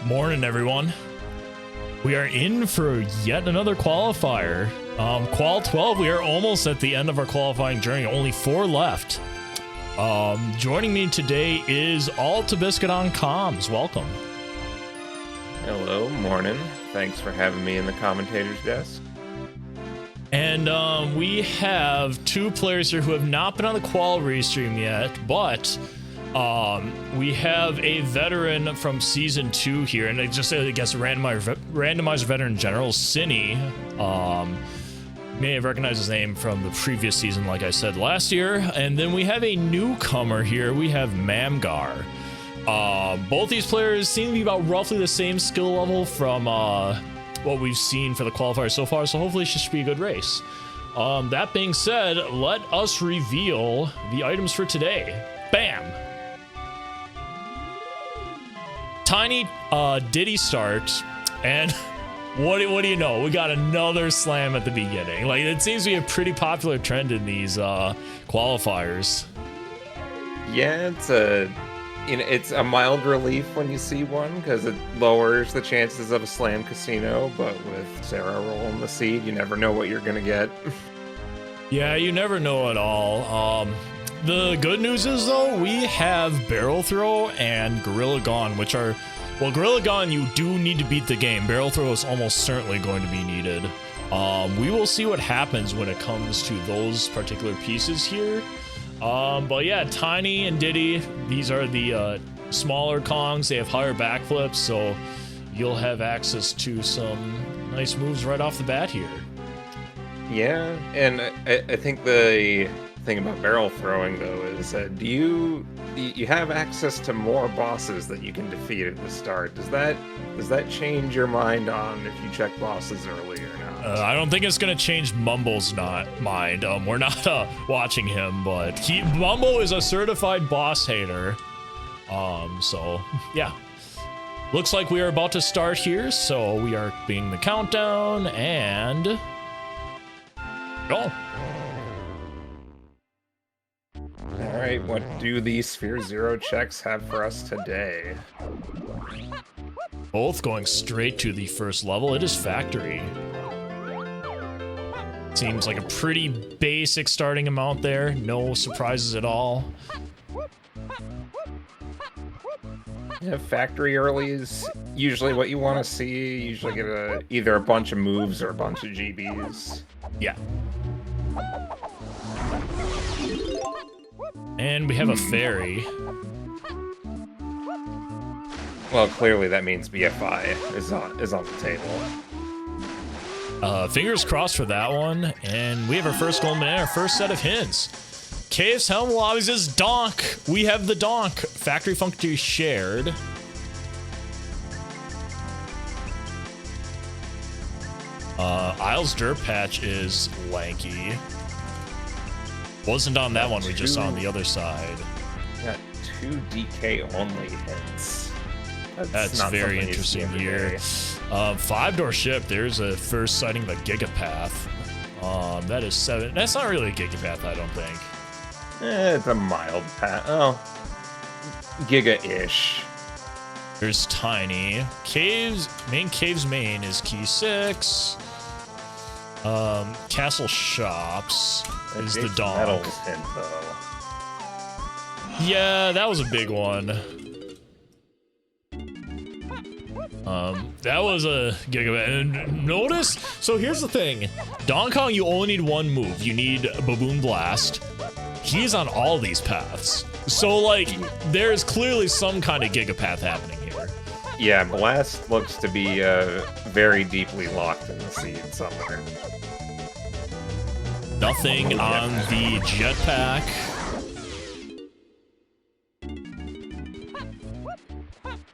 Morning, everyone. We are in for yet another qualifier. Qual 12, we are almost at the end of our qualifying journey. Only 4 left. Joining me today is All to Biscuit on Comms. Welcome. Hello, morning. Thanks for having me in the commentator's desk. And we have 2 players here who have not been on the qual restream yet, but we have a veteran from season 2 here, and I guess randomizer veteran general Synii. May have recognized his name from the previous season, like I said last year. And then we have a newcomer here. We have Mamgar. Both these players seem to be about roughly the same skill level from what we've seen for the qualifier so far, so hopefully it should be a good race. That being said, let us reveal the items for today. Bam! Tiny Diddy start, and what do you know? We got another slam at the beginning. Like, it seems to be a pretty popular trend in these qualifiers. Yeah, it's a mild relief when you see one because it lowers the chances of a slam casino. But with Sarah rolling the seed, you never know what you're gonna get. Yeah, you never know at all. The good news is, though, we have Barrel Throw and Gorilla Gone, which are... Well, Gorilla Gone, you do need to beat the game. Barrel Throw is almost certainly going to be needed. We will see what happens when it comes to those particular pieces here. But yeah, Tiny and Diddy, these are the smaller Kongs. They have higher backflips, so you'll have access to some nice moves right off the bat here. Yeah, and I think the thing about barrel throwing, though, is do you have access to more bosses that you can defeat at the start. Does that change your mind on if you check bosses early or not? I don't think it's gonna change Mumble's mind. We're not watching him, but Mumble is a certified boss hater. So yeah, looks like we are about to start here. So we are being the countdown and go. Alright, what do these Sphere Zero checks have for us today? Both going straight to the first level. It is Factory. Seems like a pretty basic starting amount there. No surprises at all. Yeah, Factory early is usually what you want to see. You usually get either a bunch of moves or a bunch of GBs. Yeah. And we have a fairy. Well, clearly that means BFI is on the table. Fingers crossed for that one. And we have our first golden and our first set of hints. Cave's Helm lobbies is Donk. We have the Donk. Factory Functory shared. Isles Dirt Patch is Lanky. Wasn't on that one, we just saw on the other side. Got 2 DK only hits. That's very interesting here. 5-door ship, there's a first sighting of a Gigapath. That is 7. That's not really a Gigapath, I don't think. It's a mild path. Oh, Giga-ish. There's Tiny. Cave's main is Key 6. Castle Shops is the Donk. Yeah, that was a big one. That was a Gigabyte. And notice, so here's the thing. Donkey Kong, you only need 1 move. You need Baboon Blast. He's on all these paths. So, like, there's clearly some kind of Gigapath happening here. Yeah, Blast looks to be very deeply locked in the seed somewhere. Nothing on the jetpack.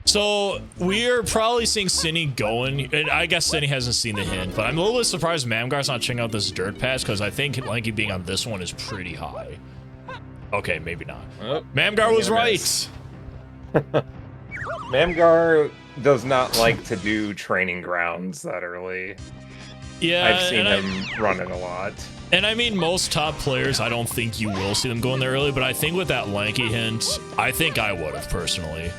So we're probably seeing Synii going, and I guess Synii hasn't seen the hint, but I'm a little bit surprised Mamgar's not checking out this dirt patch because I think Lanky being on this one is pretty high. Okay, maybe not. Oh, Mamgar was right. Mamgar does not like to do training grounds that early. Yeah, I've seen him run it a lot. And I mean, most top players, I don't think you will see them going there early, but I think with that Lanky hint, I think I would have personally.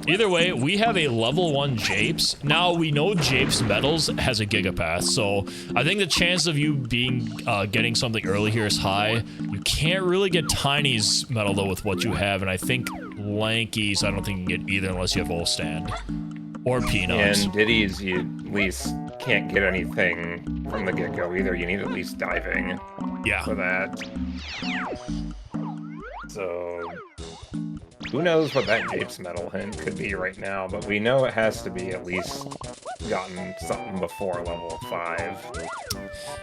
Either way, we have a level 1 Japes. Now, we know Japes Metals has a Gigapath, so I think the chance of you being getting something early here is high. You can't really get Tiny's metal, though, with what you have, and I think Lanky's, I don't think you can get either unless you have Old Stand. Or Peanuts. And Diddy's, you at least can't get anything from the get-go either. You need at least diving for that. So, who knows what that Japes Metal hint could be right now, but we know it has to be at least gotten something before level 5.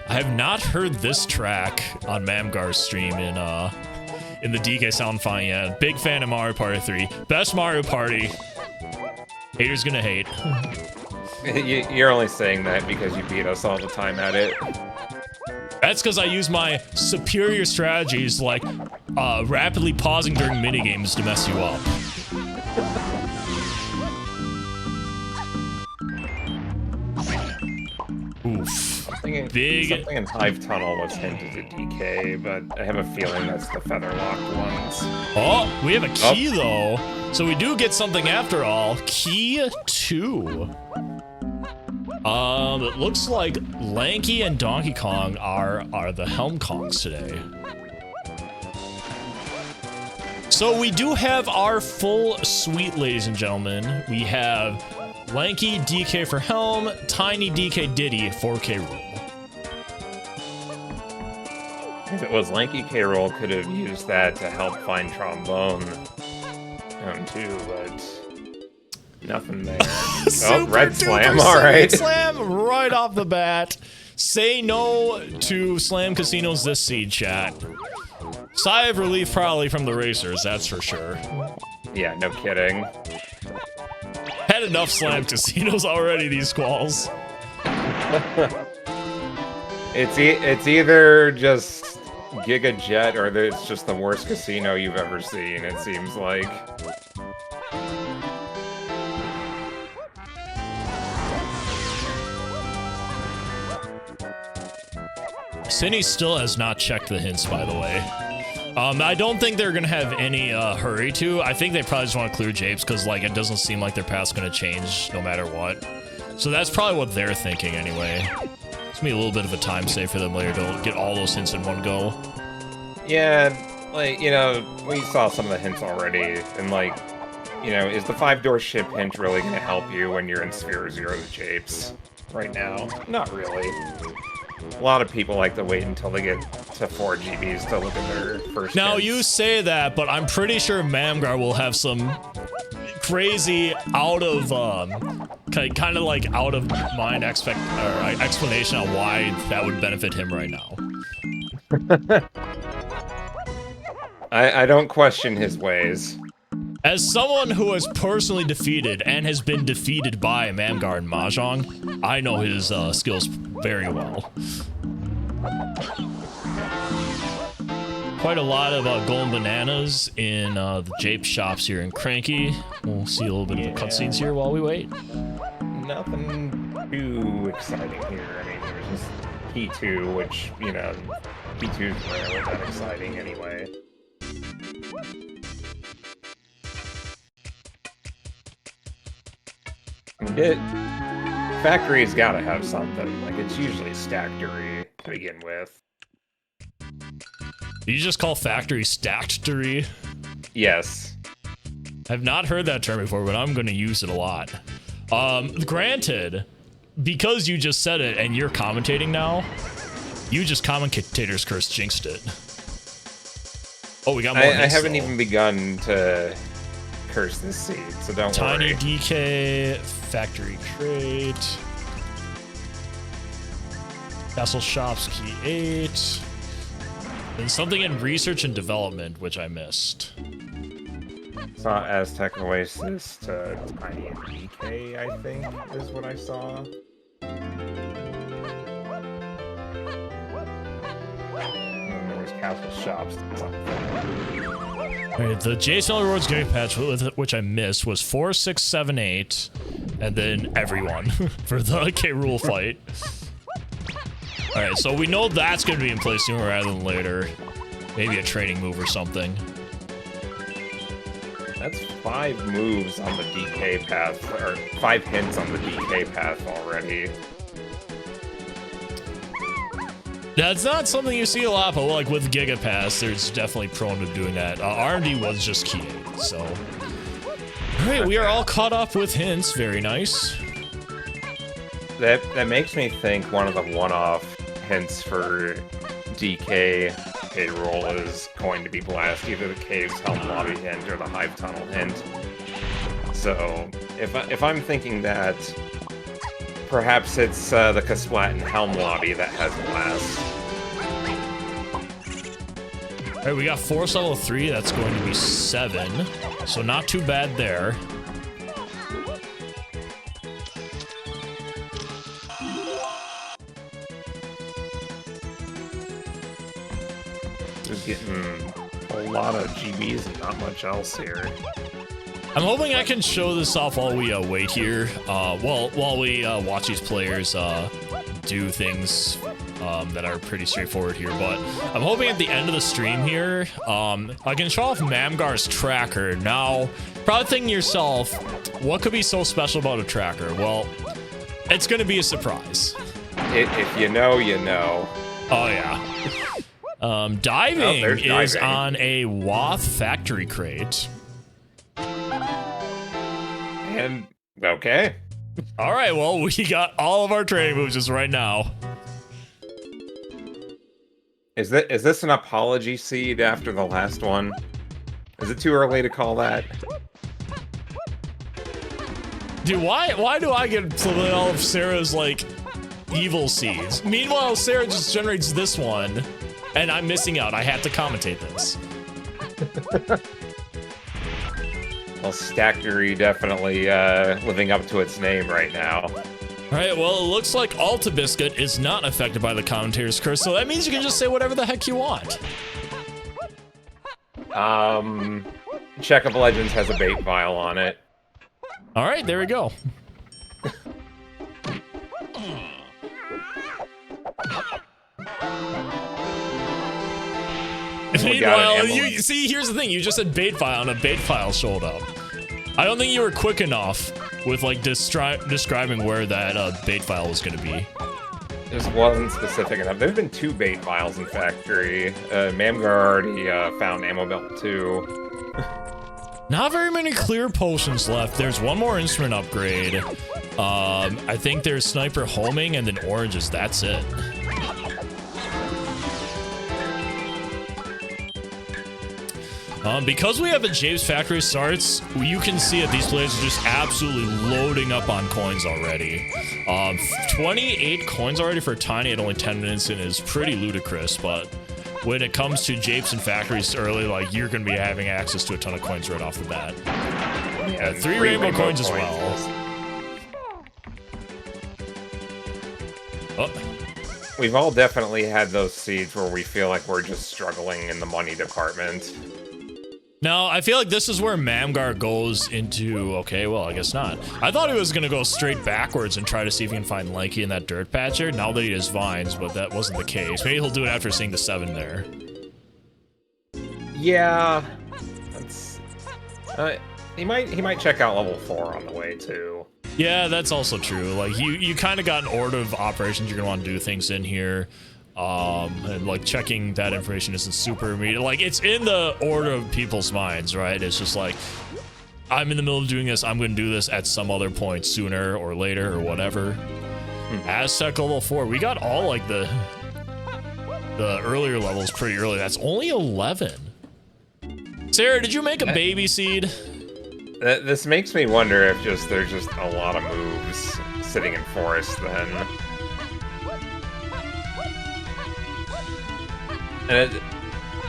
I have not heard this track on Mamgar's stream in the DK Sound Fine yet. Big fan of Mario Party 3. Best Mario Party. Haters gonna hate. You're only saying that because you beat us all the time at it. That's because I use my superior strategies like rapidly pausing during minigames to mess you up. Oof. Something in Hive Tunnel was hinted at DK, but I have a feeling that's the feather-locked ones. Oh, we have a key though. So we do get something after all. Key 2. It looks like Lanky and Donkey Kong are the Helm Kongs today. So we do have our full suite, ladies and gentlemen. We have Lanky DK for Helm, Tiny DK Diddy 4K Rool. If it was Lanky K. Rool, could have used that to help find Trombone too, but nothing there. Oh, Red Slam, alright. Slam right off the bat. Say no to Slam Casinos this seed, chat. Sigh of relief probably from the racers, that's for sure. Yeah, no kidding. Had enough Slam Casinos already, these squalls. It's either just Giga Jet or it's just the worst casino you've ever seen, it seems like. Synii still has not checked the hints, by the way. I don't think they're gonna have any hurry to. I think they probably just want to clear Japes because, like, it doesn't seem like their path's gonna change no matter what. So that's probably what they're thinking anyway. It's gonna be a little bit of a time save for them later to get all those hints in one go. Yeah, like, you know, we saw some of the hints already, and like, you know, is the 5-door ship hint really gonna help you when you're in Sphere 0 to Japes right now? Not really. A lot of people like to wait until they get to 4 GBs to look at their first Now, hints. you say that, but I'm pretty sure Mamgar will have some crazy out of, kind of like out of mind explanation on why that would benefit him right now. I don't question his ways. As someone who has personally defeated and has been defeated by Mamgar and Mahjong, I know his skills very well. Quite a lot of golden bananas in the Jape shops here in Cranky. We'll see a little bit of the cutscenes here while we wait. Nothing too exciting here. I mean, there's just Key 2, which, you know, Key 2 is rarely that exciting anyway. Factory's gotta have something. Like, it's usually Stactory to begin with. You just call Factory Stactory? Yes. I've not heard that term before, but I'm going to use it a lot. Granted, because you just said it and you're commentating now, you just commentator's curse jinxed it. Oh, we got more. I haven't even begun to curse this seed, so don't Tiny worry. DK, Factory Crate, Castle Shops Key 8, and something in Research and Development, which I missed. Saw Aztec Oasis to Tiny and DK, I think, is what I saw. And then there was Castle Shops to something. Alright, the Jason Rewards Game Patch, which I missed, was 4, 6, 7, 8, and then everyone for the K. Rool fight. Alright, so we know that's going to be in place sooner rather than later. Maybe a training move or something. That's 5 moves on the DK path, or 5 hints on the DK path already. That's not something you see a lot, but like with Giga Pass, there's definitely prone to doing that. RMD was just key, so. All right, we are all caught up with hints. Very nice. That makes me think one of the one-off hints for DK Rool is going to be blast, either the Caves Helm Lobby hint or the Hive Tunnel hint. So if I'm thinking that, perhaps it's the Kasplat and Helm Lobby that has blast. All right, we got Force level 3. That's going to be 7, so not too bad there. Just getting a lot of GBs and not much else here. I'm hoping I can show this off while we wait here. While we watch these players do things that are pretty straightforward here. But I'm hoping at the end of the stream here, I can show off Mamgar's tracker. Now, probably thinking to yourself, what could be so special about a tracker? Well, it's going to be a surprise. If you know, you know. Oh, yeah. Diving is on a Wath factory crate. And, okay. All right, well, we got all of our training moves just right now. Is this an apology seed after the last one? Is it too early to call that? Dude, why do I get all of Sarah's, like, evil seeds? Meanwhile, Sarah just generates this one, and I'm missing out. I have to commentate this. Well, Stackery definitely living up to its name right now. All right, well, it looks like Alta Biscuit is not affected by the commentator's curse, so that means you can just say whatever the heck you want. Check of Legends has a bait vial on it. All right, there we go. Meanwhile, you see, here's the thing. You just said bait file, and a bait file showed up. I don't think you were quick enough with, like, describing where that bait file was going to be. This wasn't specific enough. There have been 2 bait files in Factory. Mamgar already found Ammo Belt 2. Not very many clear potions left. There's one more instrument upgrade. I think there's Sniper homing and then oranges. That's it. Because we have a Japes factory starts, you can see that these players are just absolutely loading up on coins already. 28 coins already for Tiny at only 10 minutes in is pretty ludicrous, but when it comes to Japes and factories early, like, you're going to be having access to a ton of coins right off the bat. Yeah, 3 rainbow coins as well. Oh. We've all definitely had those seeds where we feel like we're just struggling in the money department. Now, I feel like this is where Mamgar goes into, okay, well, I guess not. I thought he was going to go straight backwards and try to see if he can find Lanky in that dirt patch here, now that he has vines, but that wasn't the case. Maybe he'll do it after seeing the 7 there. Yeah. That's... he might check out level 4 on the way, too. Yeah, that's also true. Like, you kind of got an order of operations you're going to want to do things in here. And like checking that information isn't super immediate. Like, it's in the order of people's minds, right? It's just like, I'm in the middle of doing this, I'm gonna do this at some other point sooner or later or whatever. Aztec level 4, we got all like the earlier levels pretty early. That's only 11. Sarah, did you make a baby seed? This makes me wonder if there's just a lot of moves sitting in Forest then. And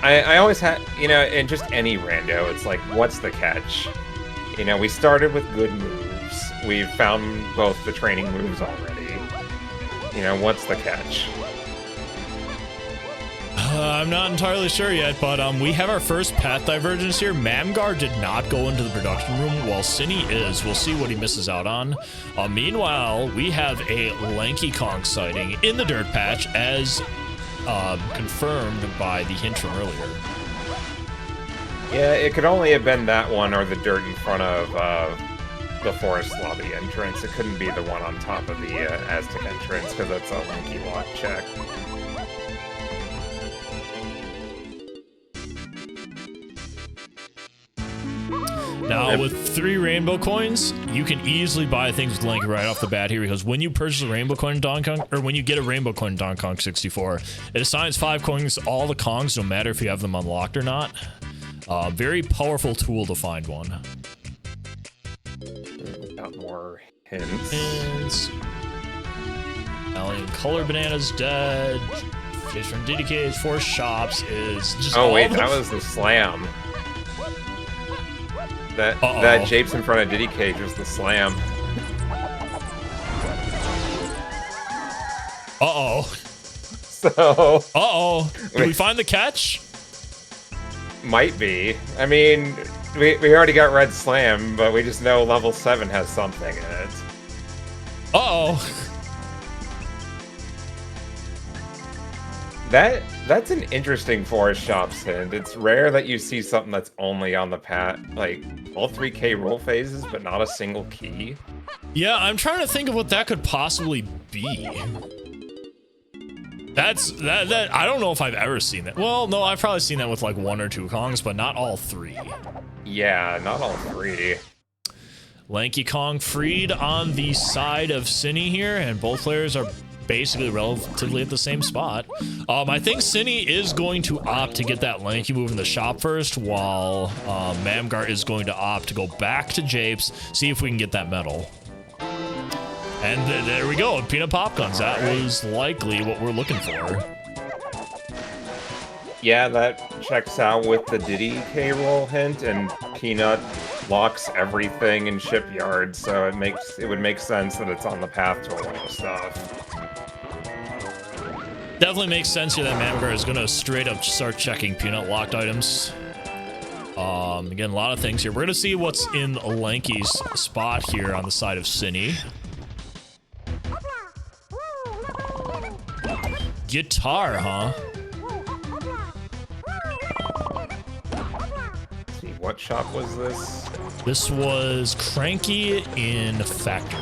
I always had, you know, in just any rando, it's like, what's the catch? You know, we started with good moves. We've found both the training moves already. You know, what's the catch? I'm not entirely sure yet, but we have our first path divergence here. Mamgar did not go into the production room, while Synii is. We'll see what he misses out on. Meanwhile, we have a Lanky Kong sighting in the dirt patch, as confirmed by the hint from earlier. Yeah, it could only have been that one or the dirt in front of the forest lobby entrance. It couldn't be the one on top of the Aztec entrance, because that's a lanky lock check. Now, with 3 rainbow coins, you can easily buy things with Link right off the bat here, because when you purchase a rainbow coin in Donkey Kong, or when you get a rainbow coin in Donkey Kong 64, it assigns 5 coins to all the Kongs, no matter if you have them unlocked or not. Very powerful tool to find one. Got more hints. Alien Color Banana's dead. Fish from DK64 shops is just. Oh wait, that was the slam. That Japes in front of Diddy Cage was the slam. So. Did we find the catch? Might be. I mean, we already got Red Slam, but we just know level 7 has something in it. That's an interesting Forest Shops hint. It's rare that you see something that's only on the path, like all 3K roll phases, but not a single key. Yeah, I'm trying to think of what that could possibly be. That I don't know if I've ever seen that. Well, no, I've probably seen that with like 1 or 2 Kongs, but not all 3. Yeah, not all 3. Lanky Kong freed on the side of Synii here, and both players are basically relatively at the same spot. I think Synii is going to opt to get that Lanky move in the shop first, while Mamgar is going to opt to go back to Japes, see if we can get that medal. And there we go, Peanut Popguns. That was likely what we're looking for. Yeah, that checks out with the Diddy K-roll hint, and Peanut locks everything in Shipyard, so it would make sense that it's on the path to a lot of stuff. Definitely makes sense here that Mamgar is going to straight up start checking Peanut locked items. Again, a lot of things here. We're going to see what's in Lanky's spot here on the side of Synii. Guitar, huh? Let's see, what shop was this? This was Cranky in Factory.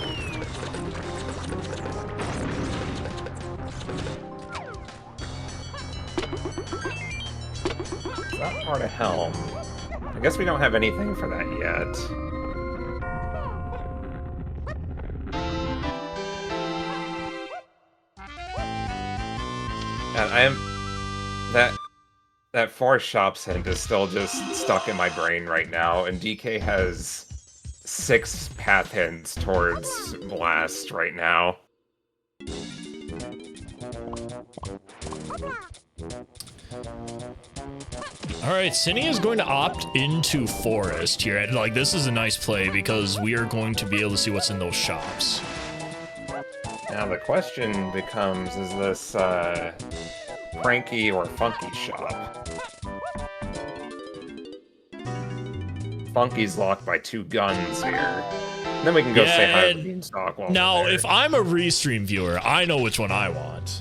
Is that part of Helm? I guess we don't have anything for that yet. And that Forest Shops hint is still just stuck in my brain right now, and DK has 6 path hints towards Blast right now. Alright, Synii is going to opt into Forest here. And, like, this is a nice play because we are going to be able to see what's in those shops. Now the question becomes, is this Cranky or Funky shop? Funky's locked by 2 guns here. And then we can go say hi to Beanstalk while now, we're there. if I'm a restream viewer, I know which one I want.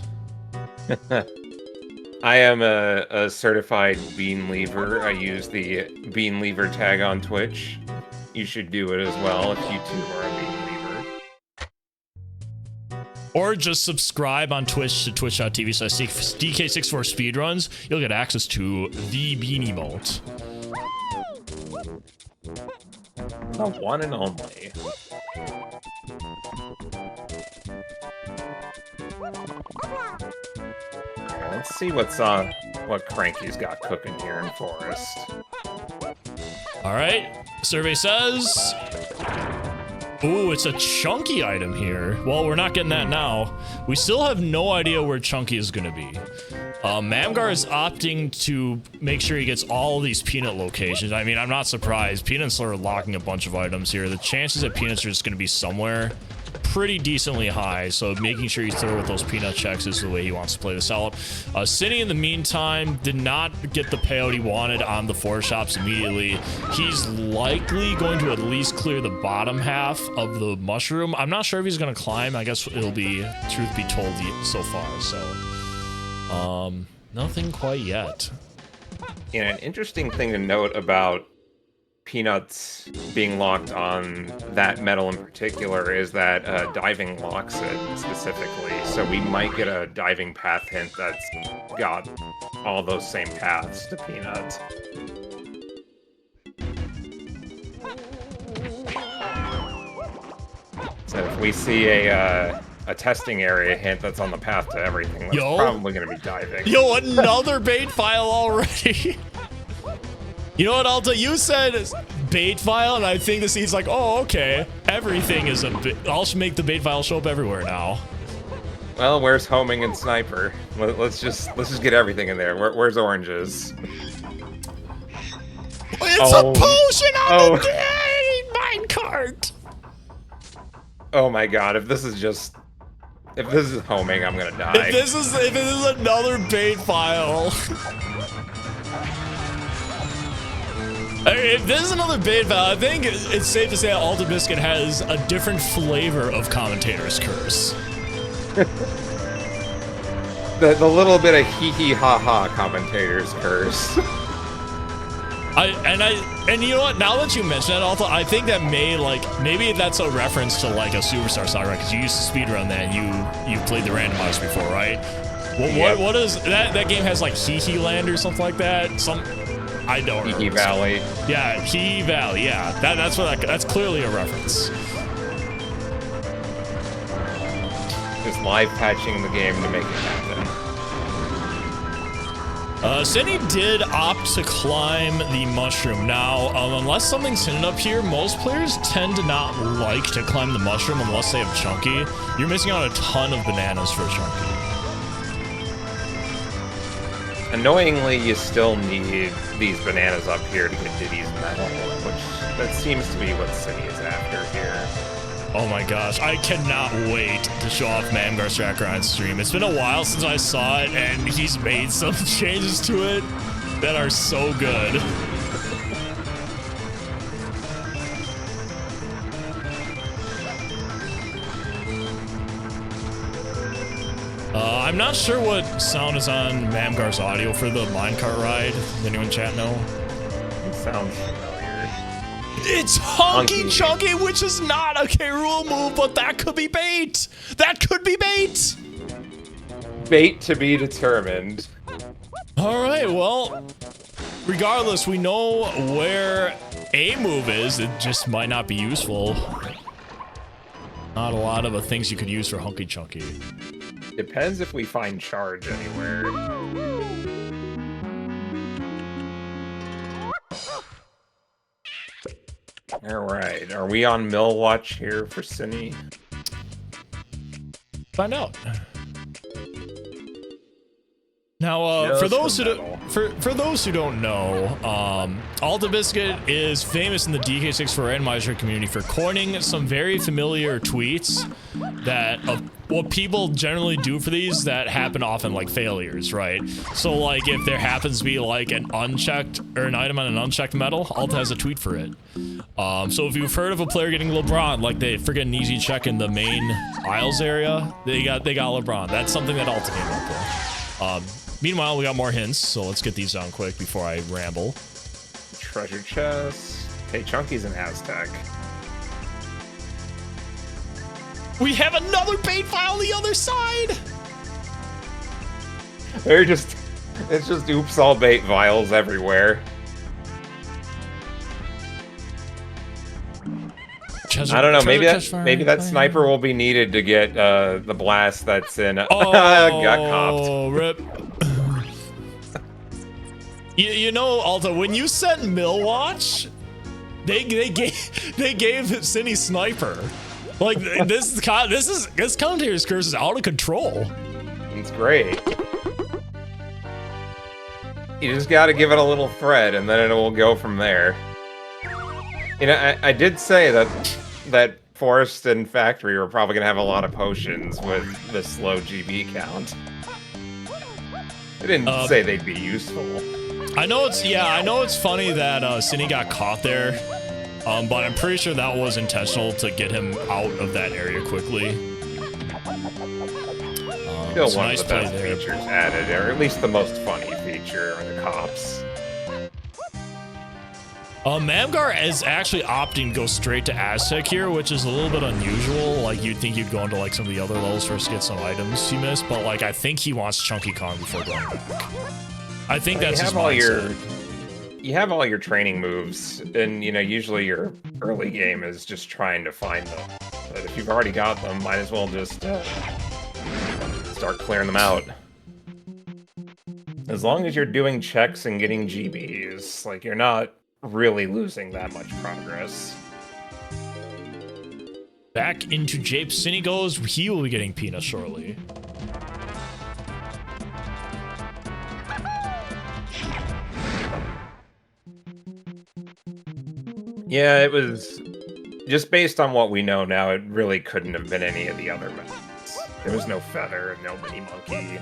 I am a certified bean lever. I use the bean lever tag on Twitch. You should do it as well if you too are a bean lever. Or just subscribe on Twitch to twitch.tv/DK64 speedruns. You'll get access to the bean emote. The one and only. Let's see what Cranky's got cooking here in Forest. All right, survey says, ooh, it's a chunky item here. Well, we're not getting that now. We still have no idea where chunky is going to be. Mamgar is opting to make sure he gets all of these Peanut locations. I mean, I'm not surprised. Peanuts are locking a bunch of items here. The chances that Peanuts are just going to be somewhere pretty decently high, so making sure you throw with those Peanut checks is the way he wants to play this out. Synii, in the meantime, did not get the payout he wanted on the 4 shops immediately. He's likely going to at least clear the bottom half of the mushroom. I'm not sure if he's going to climb. I guess it'll be truth be told so far, so nothing quite yet. You know, an interesting thing to note about Peanuts being locked on that metal in particular is that diving locks it specifically. So we might get a diving path hint that's got all those same paths to Peanuts. So if we see a testing area hint that's on the path to everything, that's probably going to be diving. Yo, another bait file already. You know what, Alta? You said bait file, and I think the seed's like, oh, okay. Everything is a bait. I'll make the bait file show up everywhere now. Well, where's homing and sniper? Let's just get everything in there. Where's oranges? It's a potion on the day minecart. Oh my god! If this is homing, I'm gonna die. If this is another bait file. If this is another bait file, I think it's safe to say that Alta Biscuit has a different flavor of commentator's curse. the little bit of hee hee ha ha commentator's curse. And you know what? Now that you mention it, Alta, I think that maybe that's a reference to like a Superstar Saga, right? Because you used to speedrun that. You played the Randomizer before, right? What is that game has like Hee Hee Land or something like that? I don't know. Hee Hee Valley. Yeah, Hee Hee Valley. Yeah, that's clearly a reference. Just live patching the game to make it happen. Synii did opt to climb the mushroom. Now, unless something's hidden up here, most players tend to not like to climb the mushroom unless they have Chunky. You're missing out a ton of bananas for Chunky. Annoyingly, you still need these bananas up here to get Diddy's medal, which that seems to be what Synii is after here. Oh my gosh, I cannot wait to show off Mamgar's tracker on stream. It's been a while since I saw it, and he's made some changes to it that are so good. I'm not sure what sound is on Mamgar's audio for the minecart ride. Does anyone in chat know? It sounds familiar. It's Honky Chunky, which is not a K. Rool move, but that could be bait. That could be bait. Bait to be determined. All right, well, regardless, we know where a move is. It just might not be useful. Not a lot of things you could use for Honky Chunky. Depends if we find charge anywhere. Alright, are we on mill watch here for Synii? Find out. Now, for those who don't know, Alta Biscuit is famous in the DK64 Randomizer community for coining some very familiar tweets that what people generally do for these that happen often, like failures, right? So, like, if there happens to be like an unchecked or an item on an unchecked medal, Alta has a tweet for it. So if you've heard of a player getting LeBron, like they forget an easy check in the main aisles area, they got LeBron. That's something that Alta came up with. Meanwhile, we got more hints, so let's get these down quick before I ramble. Treasure chest. Hey, Chunky's an Aztec. We have another bait file on the other side! It's just oops all bait vials everywhere. I don't know, maybe that sniper will be needed to get the blast that's in got copped. Rip. You know, Alta, when you sent Millwatch, they gave Synii sniper. Like this commentator's curse is out of control. It's great. You just got to give it a little thread, and then it will go from there. You know, I did say that Forest and Factory were probably gonna have a lot of potions with the slow GB count. I didn't say they'd be useful. I know it's funny that Synii got caught there, but I'm pretty sure that was intentional to get him out of that area quickly. Still one of the best features added, or at least the most funny feature, are the cops. Mamgar is actually opting to go straight to Aztec here, which is a little bit unusual. Like, you'd think you'd go into like some of the other levels first to get some items he missed, but like I think he wants Chunky Kong before going back. I think that's his mindset. You have all your training moves, and you know usually your early game is just trying to find them. But if you've already got them, might as well just start clearing them out. As long as you're doing checks and getting GBs, like you're not really losing that much progress. Back into Japes. Synii goes. He will be getting Peanut shortly. Yeah, it was just based on what we know now. It really couldn't have been any of the other methods. There was no feather, no mini monkey,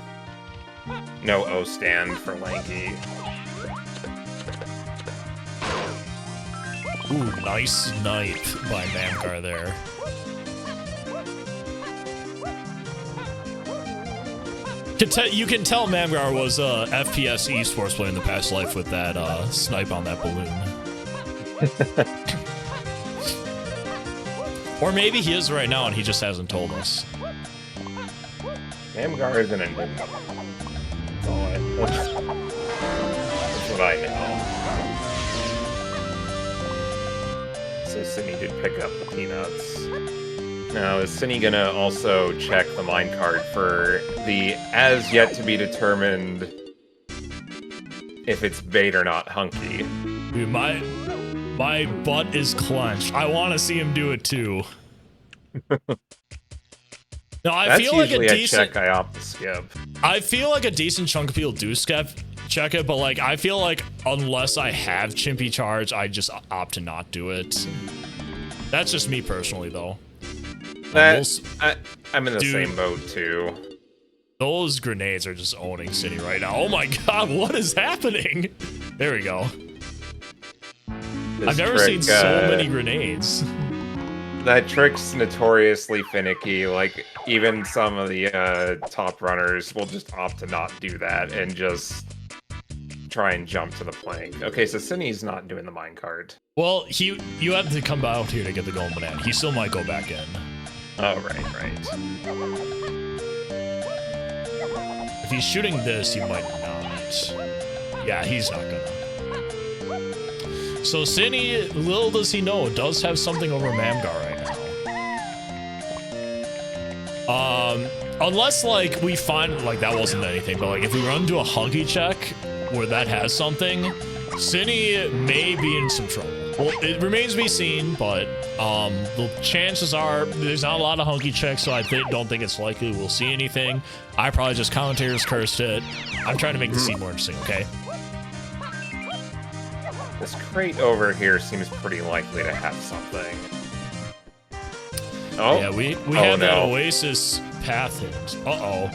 no O stand for lanky. Ooh, nice snipe by Mamgar there. You can tell Mamgar was a FPS esports player in the past life with that snipe on that balloon. Or maybe he is right now and he just hasn't told us. Mamgar is an enigma. That's what I know. So Synii did pick up the peanuts. Now, is Synii gonna also check the minecart for the as yet to be determined if it's bait or not hunky? Dude, my butt is clenched. I want to see him do it too. No, I That's feel like usually a decent check I opt to skip. I feel like a decent chunk of people do check it, but like I feel like unless I have Chimpy Charge, I just opt to not do it. That's just me personally, though. I'm in the same boat too. Those grenades are just owning Synii right now. Oh my god, what is happening? There we go. I've never seen so many grenades. That trick's notoriously finicky. Like, even some of the top runners will just opt to not do that and just try and jump to the plank. Okay, so Synnii's not doing the minecart. Well, you have to come out here to get the golden banana. He still might go back in. Oh, right. If he's shooting this, he might not. Yeah, he's not gonna. So Synii, little does he know, does have something over Mamgar right now. Unless like we find like that wasn't anything, but like if we run into a hunky check where that has something, Synii may be in some trouble. Well, it remains to be seen, but the chances are there's not a lot of hunky checks, so I don't think it's likely we'll see anything. I probably just commentators cursed it. I'm trying to make the scene more interesting, okay? This crate over here seems pretty likely to have something. Oh, yeah, we have that Oasis path hint. Uh-oh.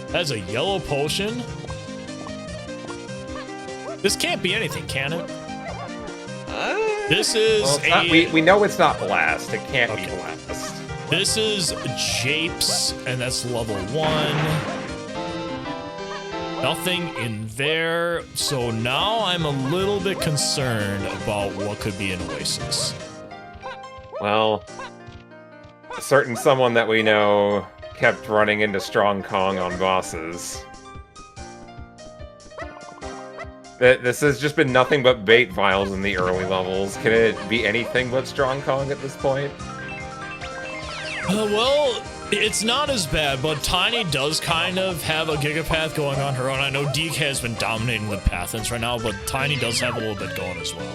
That's a yellow potion? This can't be anything, can it? This is we know it's not blast. It can't be blast. This is Japes, and that's level 1. Nothing in there. So now I'm a little bit concerned about what could be an Oasis. Well, a certain someone that we know kept running into Strong Kong on bosses. This has just been nothing but bait vials in the early levels. Can it be anything but Strong Kong at this point? Well, it's not as bad, but Tiny does kind of have a Gigapath going on her own. I know DK has been dominating the Pathins right now, but Tiny does have a little bit going as well.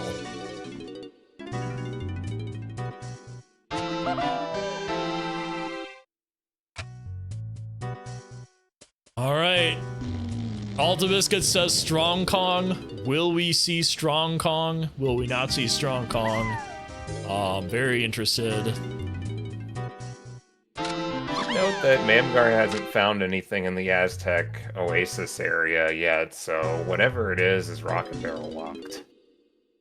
All right. Altabiscuit says Strong Kong. Will we see Strong Kong? Will we not see Strong Kong? Very interested. Note that Mamgar hasn't found anything in the Aztec Oasis area yet, so whatever it is Rocket Barrel locked.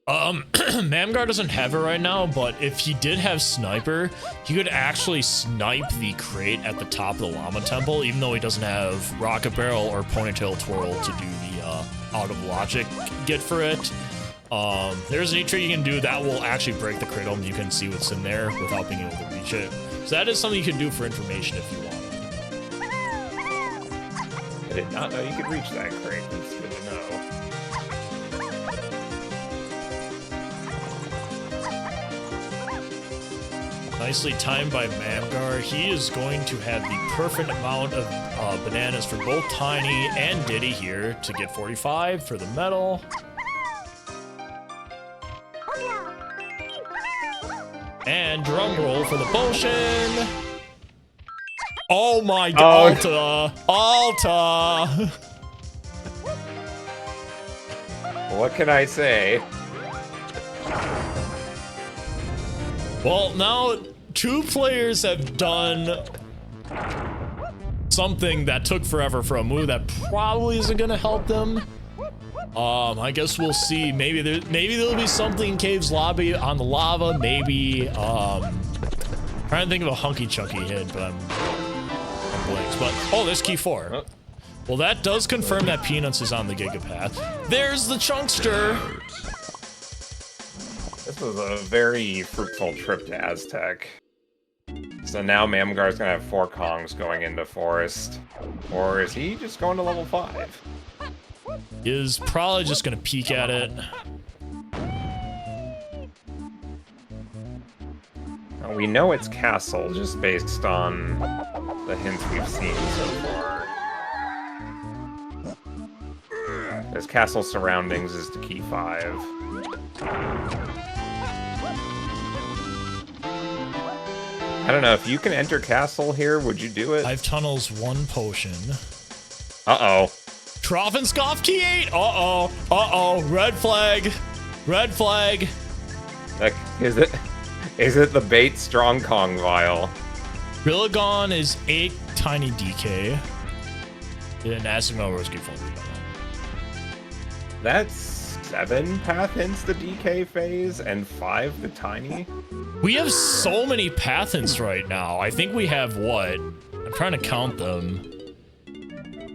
Mamgar doesn't have it right now, but if he did have Sniper, he could actually snipe the crate at the top of the Llama Temple, even though he doesn't have Rocket Barrel or Ponytail Twirl to do the out of logic get for it. There's a neat trick you can do that will actually break the cradle and you can see what's in there without being able to reach it. So that is something you can do for information if you want. I did not know you could reach that crate. That's good to know. Nicely timed by Mamgar. He is going to have the perfect amount of bananas for both Tiny and Diddy here to get 45 for the medal. And drum roll for the potion. Oh my god, Alta! What can I say? Well, now 2 players have done something that took forever for a move that probably isn't gonna help them. I guess we'll see. Maybe there'll be something in Cave's lobby on the lava. Maybe trying to think of a hunky chunky hit, but I'm blanks. But oh, there's key 4. Well, that does confirm that Peanuts is on the Gigapath. There's the Chunkster. This was a very fruitful trip to Aztec. So now Mamgar's gonna have 4 Kongs going into Forest. Or is he just going to level 5? Is probably just gonna peek at it. We know it's Castle just based on the hints we've seen so far. Because Castle surroundings is to key 5. I don't know, if you can enter Castle here, would you do it? 5 tunnels, 1 potion. Uh-oh. Trough and Scoff key 8. Uh-oh. Uh-oh. Red flag. Red flag. Like, is it the bait Strong Kong vial? Rillagon is 8 Tiny DK. And Aztec and Forest key 4. That's 7 path hints the DK phase and 5 the Tiny. We have so many path hints right now. I think we have what? I'm trying to count them.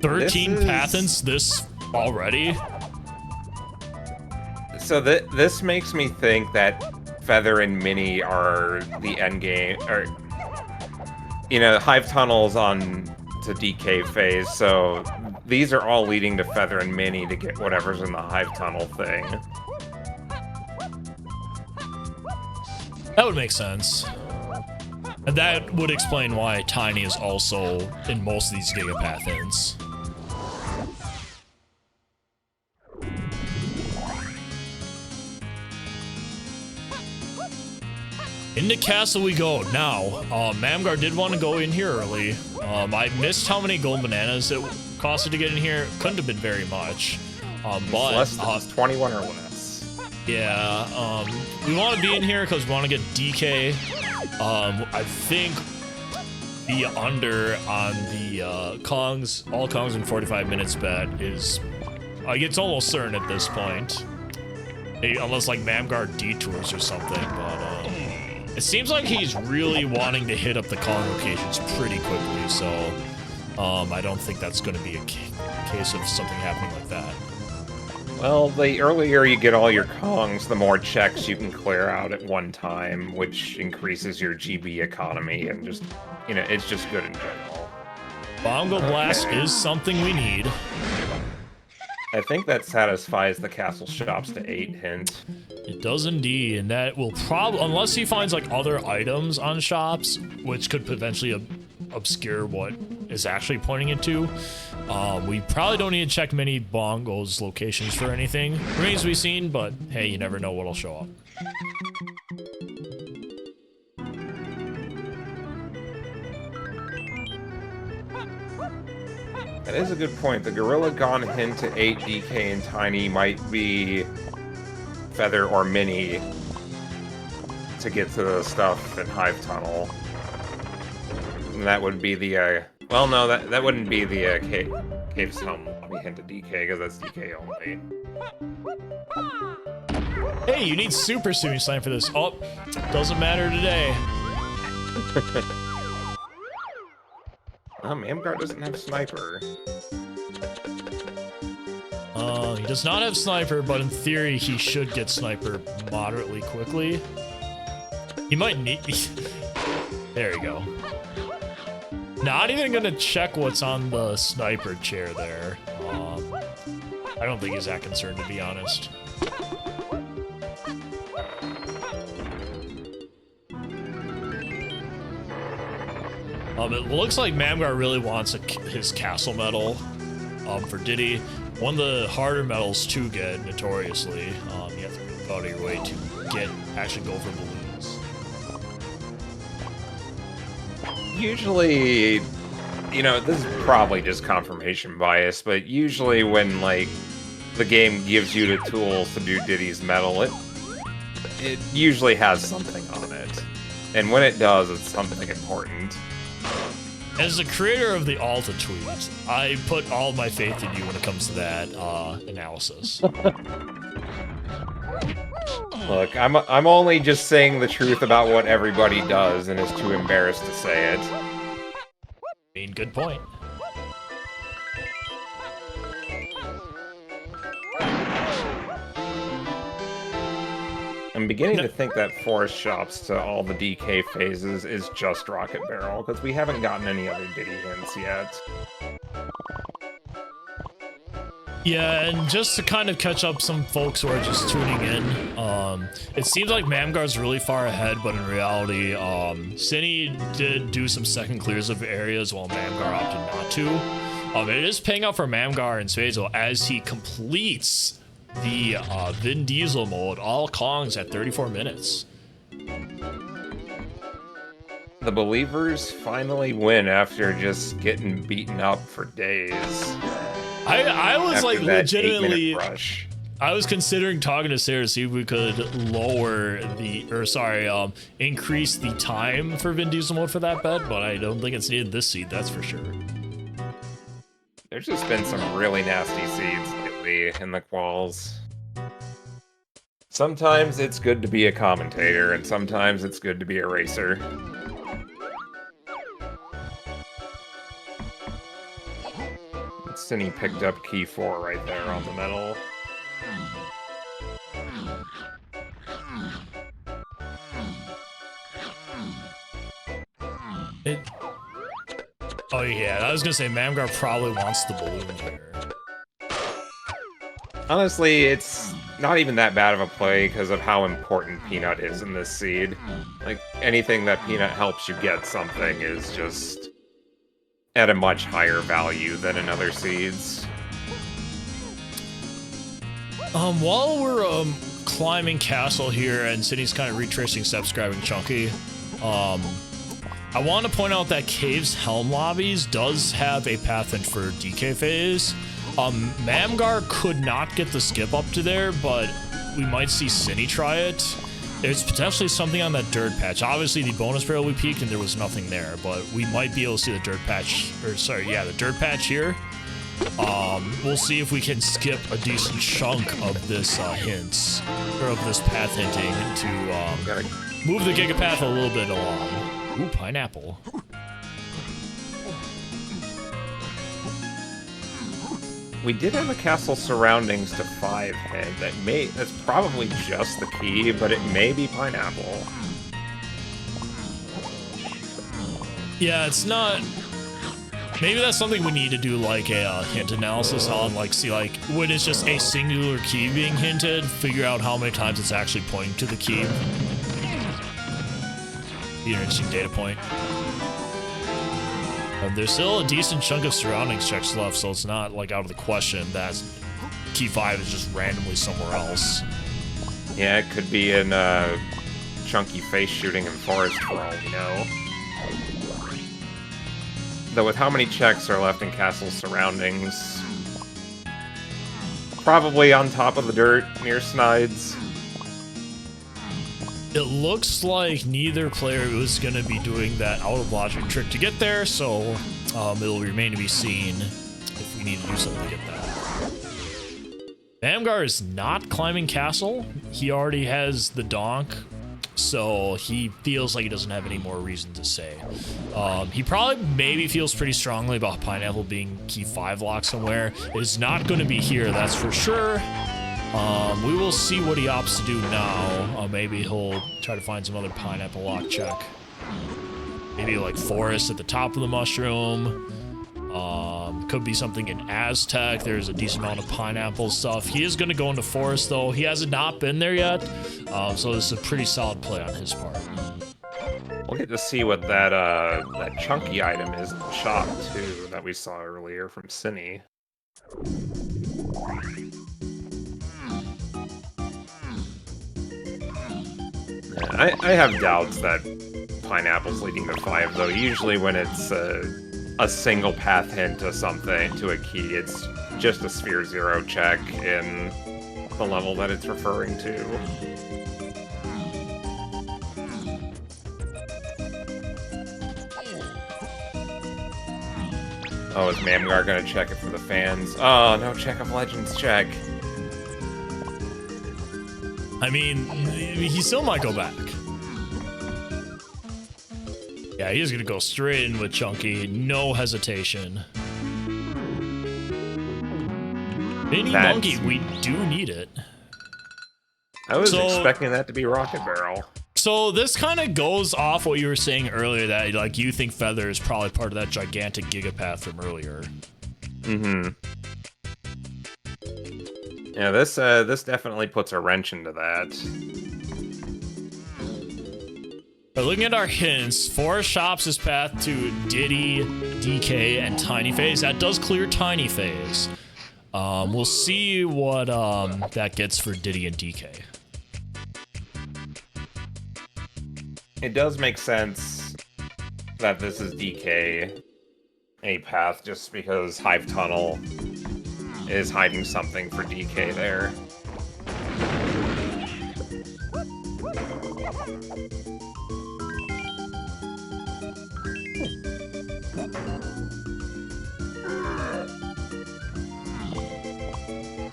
13 path hints this already. So this makes me think that Feather and Mini are the end game, or you know, Hive Tunnels on to DK phase. So these are all leading to Feather and Mini to get whatever's in the Hive Tunnel thing. That would make sense. And that would explain why Tiny is also in most of these Gigapath hints. Into Castle we go. Now, Mamgar did want to go in here early. I missed how many gold bananas it costed to get in here. Couldn't have been very much. But less than 21 or less. Yeah, we want to be in here because we want to get DK. I think the under on the Kongs, all Kongs in 45 minutes bet is, like, it's almost certain at this point. Unless, like, Mamgar detours or something, but, it seems like he's really wanting to hit up the Kong locations pretty quickly, so, I don't think that's going to be a case of something happening like that. Well, the earlier you get all your Kongs, the more checks you can clear out at one time, which increases your GB economy, and just, you know, it's just good in general. Bongo Blast is something we need. I think that satisfies the castle shops to 8 hint. It does indeed, and that will probably, unless he finds like other items on shops, which could potentially obscure what is actually pointing it to. We probably don't need to check many Bongo's locations for anything. Remains to be seen, but hey, you never know what'll show up. That is a good point. The Gorilla Gone hint to 8 DK and Tiny might be Feather or Mini to get to the stuff in Hive Tunnel. And that would be the, well, no, that wouldn't be the Cave's Helm hint to DK, because that's DK only. Hey, you need Super Sumi Slam for this. Oh, doesn't matter today. Mamgar doesn't have Sniper. He does not have sniper, but in theory, he should get sniper moderately quickly. He might need... There you go. Not even gonna check what's on the sniper chair there. I don't think he's that concerned, to be honest. It looks like Mamgar really wants his castle medal for Diddy. One of the harder medals to get, notoriously. You have to go out of your way to actually go for balloons. Usually, you know, this is probably just confirmation bias, but usually when, like, the game gives you the tools to do Diddy's medal, it usually has something on it. And when it does, it's something important. As the creator of the Alta tweet, I put all my faith in you when it comes to that analysis. Look, I'm only just saying the truth about what everybody does and is too embarrassed to say it. I mean, good point. I'm beginning to think that Forest Shops to all the DK phases is just Rocket Barrel, because we haven't gotten any other Diddy hints yet. Yeah, and just to kind of catch up some folks who are just tuning in, it seems like Mamgar's really far ahead, but in reality, Synii did do some second clears of areas while Mamgar opted not to. It is paying out for Mamgar and Spades as he completes the Vin Diesel mode, all Kongs at 34 minutes. The believers finally win after just getting beaten up for days. I was after like that legitimately, 8-minute rush. I was considering talking to Sarah to see if we could increase the time for Vin Diesel mode for that bet, but I don't think it's needed this seed, that's for sure. There's just been some really nasty seeds lately in the quals. Sometimes it's good to be a commentator, and sometimes it's good to be a racer. Synii picked up key 4 right there on the medal. Oh yeah, I was gonna say Mamgar probably wants the balloon here. Honestly, it's not even that bad of a play because of how important Peanut is in this seed. Like, anything that Peanut helps you get something is just at a much higher value than in other seeds. While we're climbing castle here and Synnii's kind of retracing steps, grabbing Chunky, I want to point out that Cave's Helm lobbies does have a path in for DK phase. Mamgar could not get the skip up to there, but we might see Synii try it. There's potentially something on that dirt patch. Obviously, the bonus barrel we peeked and there was nothing there, but we might be able to see the dirt patch, the dirt patch here. We'll see if we can skip a decent chunk of this hints, or of this path hinting to move the gigapath a little bit along. Ooh, pineapple. We did have a castle surroundings to 5 hint. That's probably just the key, but it may be pineapple. Yeah, it's not. Maybe that's something we need to do, like a hint analysis on, like see like when it's just a singular key being hinted, figure out how many times it's actually pointing to the key. Be an interesting data point. There's still a decent chunk of surroundings checks left, so it's not like out of the question that key 5 is just randomly somewhere else. Yeah, it could be in chunky face shooting in Forest for all we know. Though with how many checks are left in castle surroundings, probably on top of the dirt near Snides. It looks like neither player was going to be doing that out of logic trick to get there, so it'll remain to be seen if we need to do something to get that. Mamgar is not climbing castle. He already has the donk so he feels like he doesn't have any more reason to say. He probably maybe feels pretty strongly about Pineapple being key 5 lock somewhere. It's not going to be here, that's for sure. We will see what he opts to do now. Maybe he'll try to find some other Pineapple lock check. Maybe like Forest at the top of the mushroom. Could be something in Aztec. There's a decent amount of Pineapple stuff. He is going to go into Forest, though. He hasn't not been there yet. So this is a pretty solid play on his part. We'll get to see what that chunky item is in the shop, too, that we saw earlier from Synii. Yeah, I have doubts that Pineapple's leading to 5, though. Usually when it's a single path hint to something, to a key, it's just a sphere 0 check in the level that it's referring to. Oh, is Mamgar gonna check it for the fans? Oh, no check of Legends check. I mean, he still might go back. Yeah, he's gonna go straight in with Chunky, no hesitation. Mini Monkey, we do need it. I was expecting that to be Rocket Barrel. So this kind of goes off what you were saying earlier, that like you think Feather is probably part of that gigantic Gigapath from earlier. Mm-hmm. Yeah, this definitely puts a wrench into that. But looking at our hints, Forest shops his path to Diddy, DK, and Tiny Phase. That does clear Tiny Phase. We'll see what that gets for Diddy and DK. It does make sense that this is DK a path, just because Hive Tunnel is hiding something for DK there.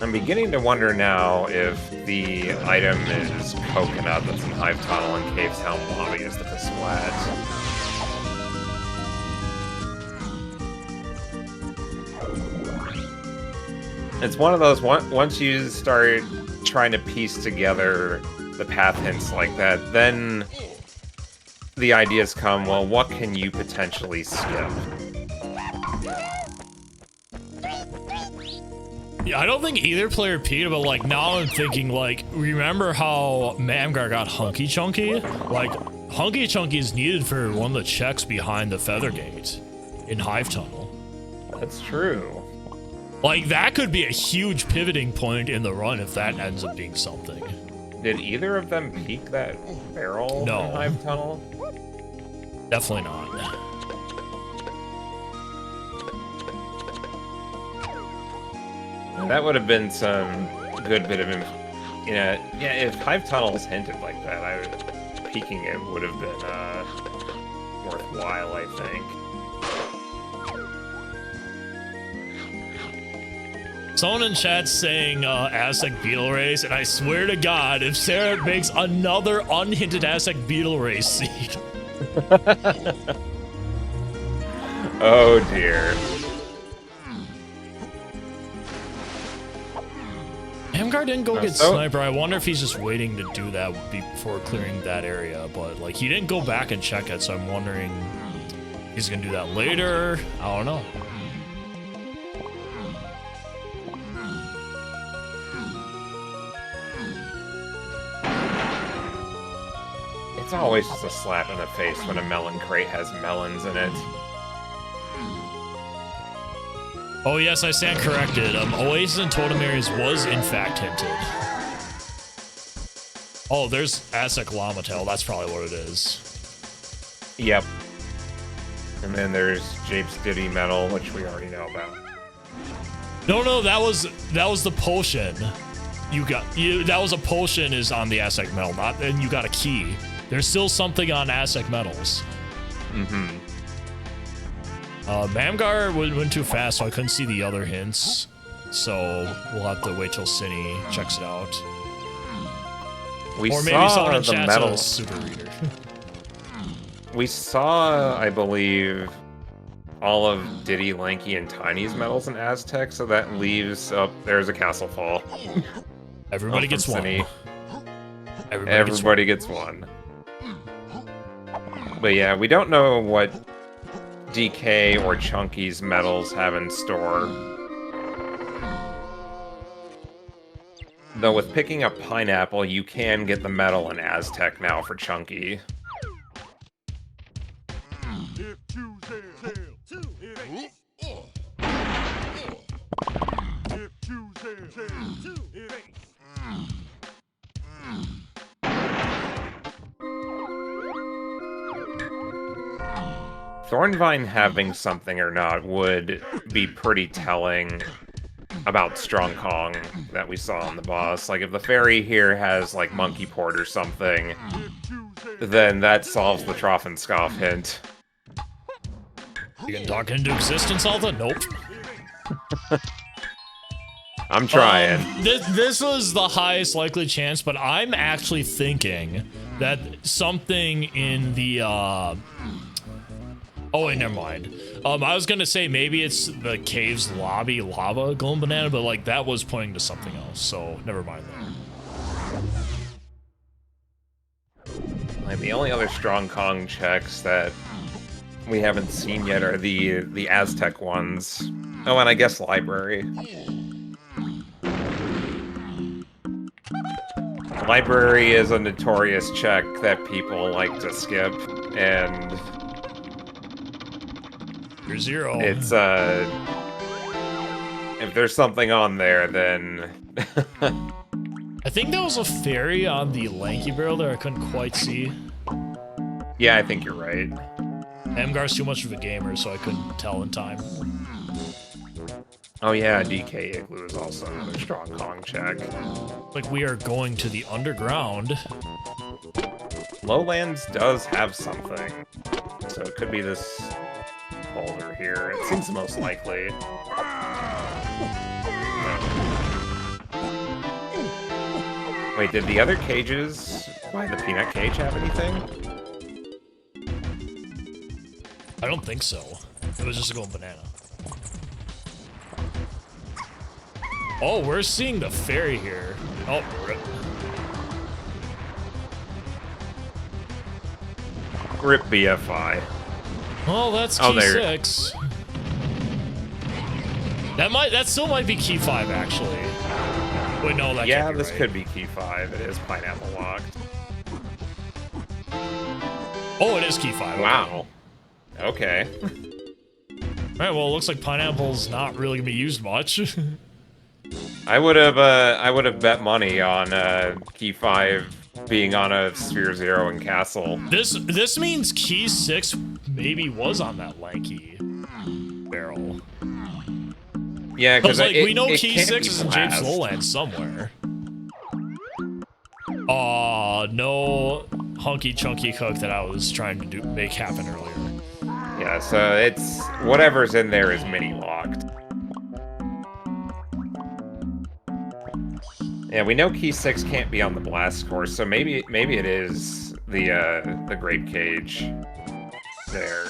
I'm beginning to wonder now if the item is Coconut that's in Hive Tunnel and Cave's Helm Lobby is the Sweat. It's one of those, once you start trying to piece together the path hints like that, then the ideas come, well, what can you potentially skip? Yeah, I don't think either player peed, but like now I'm thinking like, remember how Mamgar got Hunky Chunky? Like, Hunky Chunky is needed for one of the checks behind the Feather Gate in Hive Tunnel. That's true. Like, that could be a huge pivoting point in the run if that ends up being something. Did either of them peek that barrel No. in Hive Tunnel? Definitely not. That would have been some good bit of, yeah, if Hive Tunnel's hinted like that, peeking it would have been worthwhile, I think. Someone in chat's saying Aztec Beetle Race, and I swear to God, if Sarah makes another unhinted Aztec Beetle Race seed. Oh dear. Mamgar didn't go get Sniper. I wonder if he's just waiting to do that before clearing that area, but like he didn't go back and check it, so I'm wondering if he's gonna do that later. I don't know. It's always just a slap in the face when a melon crate has melons in it. Oh yes, I stand corrected. Oasis and Totem Areas was in fact hinted. Oh, there's Aztec Llama-tail. That's probably what it is. Yep. And then there's Japes Diddy Metal, which we already know about. No, that was the potion. That was a potion is on the Aztec Metal, not, and you got a key. There's still something on Aztec Metals. Mm-hmm. Mamgar went too fast, so I couldn't see the other hints. So we'll have to wait till Synii checks it out. We or maybe someone saw in the chat's metal. a super reader. We saw, I believe, all of Diddy, Lanky, and Tiny's medals in Aztec, so that leaves up. There's a castle fall. Everybody gets one. Synii. Everybody Gets one. But yeah, we don't know what DK or Chunky's medals have in store. Though with picking up Pineapple, you can get the medal in Aztec now for Chunky. Thornvine having something or not would be pretty telling about Strong Kong that we saw on the boss. Like, if the fairy here has, like, Monkey Port or something, then that solves the Trough and Scoff hint. You can talk into existence, Alta? Nope. I'm trying. This was the highest likely chance, but I'm actually thinking that something in the, oh wait, never mind. I was gonna say maybe it's the cave's lobby lava golden banana, but like that was pointing to something else, so never mind that. Like, the only other Strong Kong checks that we haven't seen yet are the Aztec ones. Oh, and I guess library. Library is a notorious check that people like to skip, and You're zero. it's if there's something on there, then I think that was a fairy on the lanky barrel there. I couldn't quite see. yeah, I think you're right. Mamgar's too much of a gamer, so I couldn't tell in time. Oh yeah, DK Igloo is also another Strong Kong check. Like we are going to the underground. Lowlands does have something, so it could be this boulder here. It seems the most likely. Wait, did the other cages by the peanut cage have anything? I don't think so. It was just a golden banana. Oh, we're seeing the fairy here. Oh, Rip BFI. oh, that's key 6. That still might be key 5 actually. Wait, no, that Yeah, can't be this right. could be key 5. It is pineapple locked. Oh, it is key 5. Okay. Wow. Okay. Alright, well, it looks like pineapple's not really gonna be used much. I would have bet money on key 5 being on a Sphere 0 and Castle. This means key 6 maybe was on that lanky barrel. Yeah, because like we know it key can't 6 be is in Japes blast. Lowlands somewhere. Aw, no hunky chunky cook that I was trying to make happen earlier. Yeah, so it's whatever's in there is mini locked. Yeah, we know key 6 can't be on the blast course, so maybe it is the grape cage there.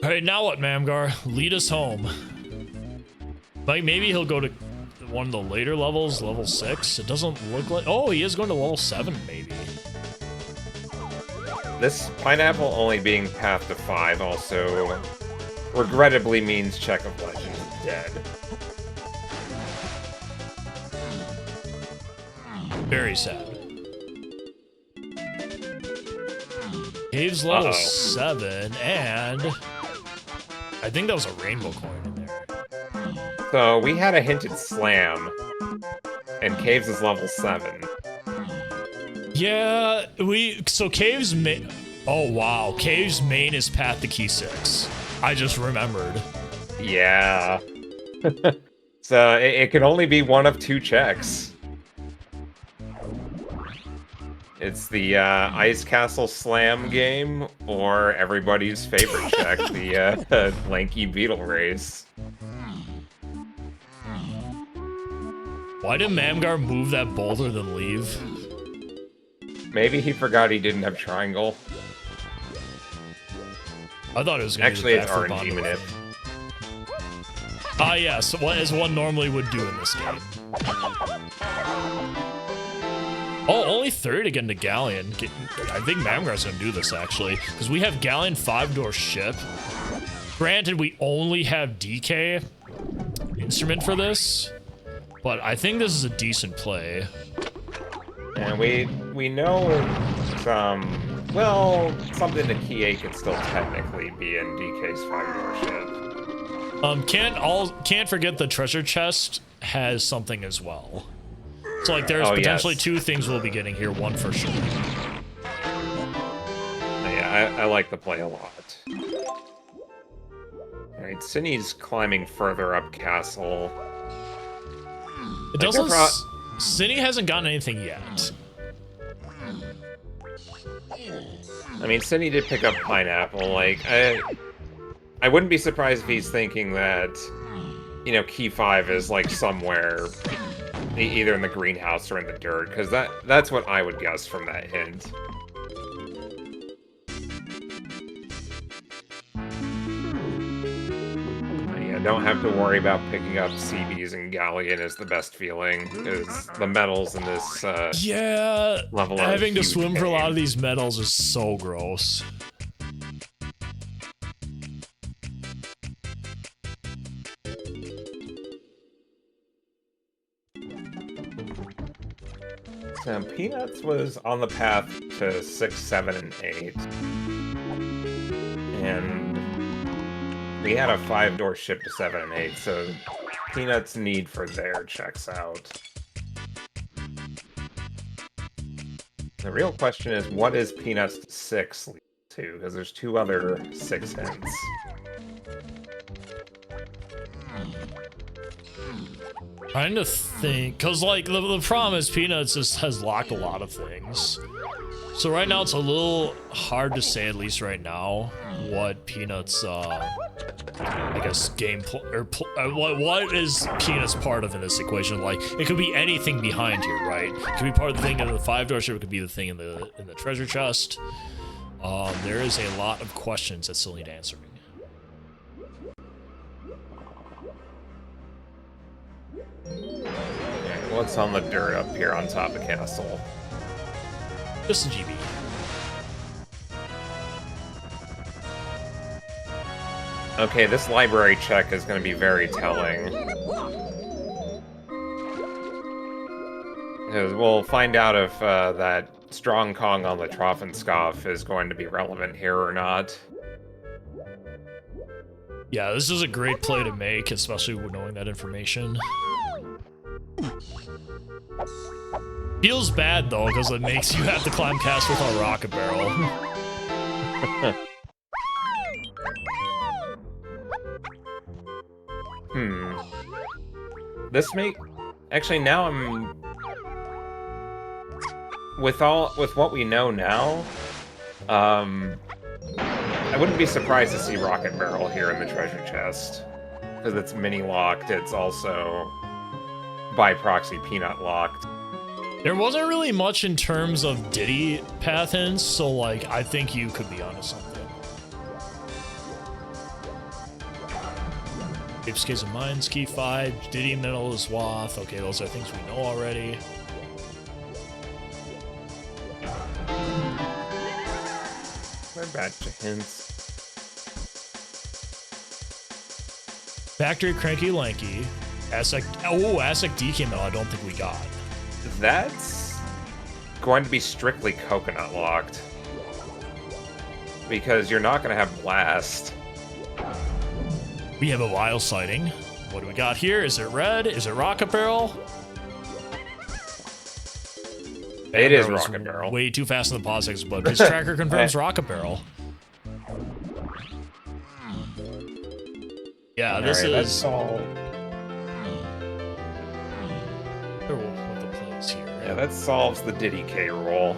Alright, now what, Mamgar? Lead us home. Like, maybe he'll go to one of the later levels, level 6. It doesn't look like... Oh, he is going to level 7, maybe. This pineapple only being path to 5 also regrettably means Check of Legends is dead. Very sad. Cave's level 7, and... I think that was a rainbow coin in there. So we had a hinted slam, and Caves is level 7. Yeah, so Cave's main... Oh, wow. Cave's main is path to key 6. I just remembered. Yeah. So it can only be one of 2 checks. It's the Ice Castle Slam game, or everybody's favorite check, the Lanky Beetle Race. Why did Mamgar move that boulder then leave? Maybe he forgot he didn't have triangle. I thought it was gonna Actually, be it's RNG manip. Ah, yes, as one normally would do in this game. Oh, only third again to Galleon. I think Mamgar's gonna do this, actually. Because we have Galleon 5-door ship. Granted, we only have DK instrument for this. But I think this is a decent play. And we know well, something to key 8 could still technically be in DK's 5-door ship. Can't forget the treasure chest has something as well. So like there's potentially two things we'll be getting here, one for sure. Yeah, I like the play a lot. Alright, Synnii's climbing further up castle. It doesn't. Synii hasn't gotten anything yet. I mean, Synii did pick up pineapple. Like, I wouldn't be surprised if he's thinking that, you know, key 5 is like somewhere, either in the greenhouse or in the dirt, because that's what I would guess from that hint. Don't have to worry about picking up CBs and Galleon is the best feeling, because the metals in this level having to swim for a lot of these metals is so gross. So Peanuts was on the path to 6, 7, and 8. And we had a 5-door ship to 7 and 8, so Peanuts' need for there checks out. The real question is, what is Peanuts 6 lead to? Because there's 2 other 6 hints. Trying to think, because like the problem is Peanuts has locked a lot of things. So right now it's a little hard to say, at least right now, what Peanuts I guess gameplay or what is Peanuts part of in this equation? Like it could be anything behind here, right? It could be part of the thing in the 5-door ship. It could be the thing in the treasure chest. There is a lot of questions that still need answering. Okay, what's on the dirt up here on top of castle? Just a GB. Okay, this library check is going to be very telling. Because we'll find out if that strong Kong on the Trophenscoff is going to be relevant here or not. Yeah, this is a great play to make, especially with knowing that information. Feels bad, though, because it makes you have to climb cast with a rocket barrel. This may... Actually, now I'm... With what we know now, I wouldn't be surprised to see Rocket Barrel here in the treasure chest. Because it's mini-locked, it's also by proxy Peanut locked. There wasn't really much in terms of Diddy path hints, so like, I think you could be onto something. Japes, Case of Mines, Key 5, Diddy, Middle is Wath. Okay, those are things we know already. My batch of hints. Factory, Cranky, Lanky. Aztec, oh, Aztec DK Mill, I don't think we got. That's going to be strictly coconut locked. Because you're not going to have Blast. We have a wild sighting. What do we got here? Is it red? Is it Rocket Barrel? It is Rocket Barrel. Way too fast in the pause section, but his tracker confirms Rocket Barrel. Yeah, this is... That's all. What the play is here. Yeah, that solves the Diddy K roll.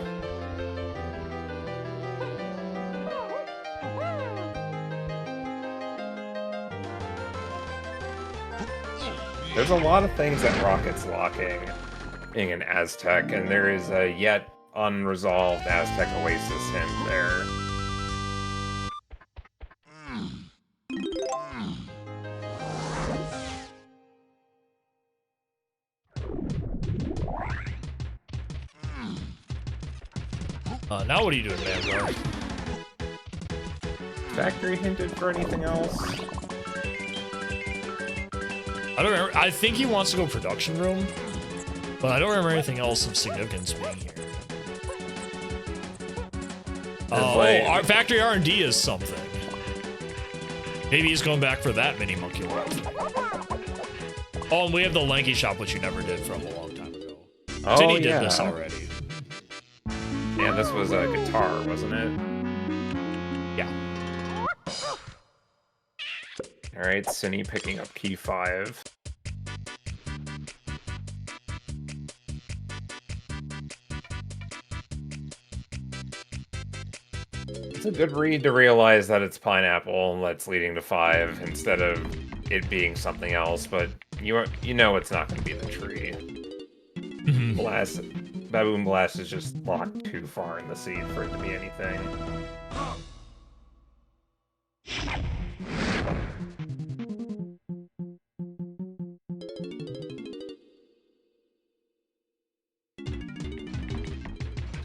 There's a lot of things that Rocket's locking in an Aztec, and there is a yet unresolved Aztec Oasis hint there. Now what are you doing, Mamgar? Factory hinted for anything else? I don't remember. I think he wants to go production room, but I don't remember anything else of significance being here. Oh, our factory R&D is something. Maybe he's going back for that mini monkey world. Oh, and we have the lanky shop, which you never did from a long time ago. Oh, Synii did this already. Yeah, this was a guitar, wasn't it? Yeah. Alright, Synii picking up key 5. It's a good read to realize that it's pineapple and that's leading to 5 instead of it being something else, but you know it's not going to be the tree. Baboon Blast is just locked too far in the seed for it to be anything.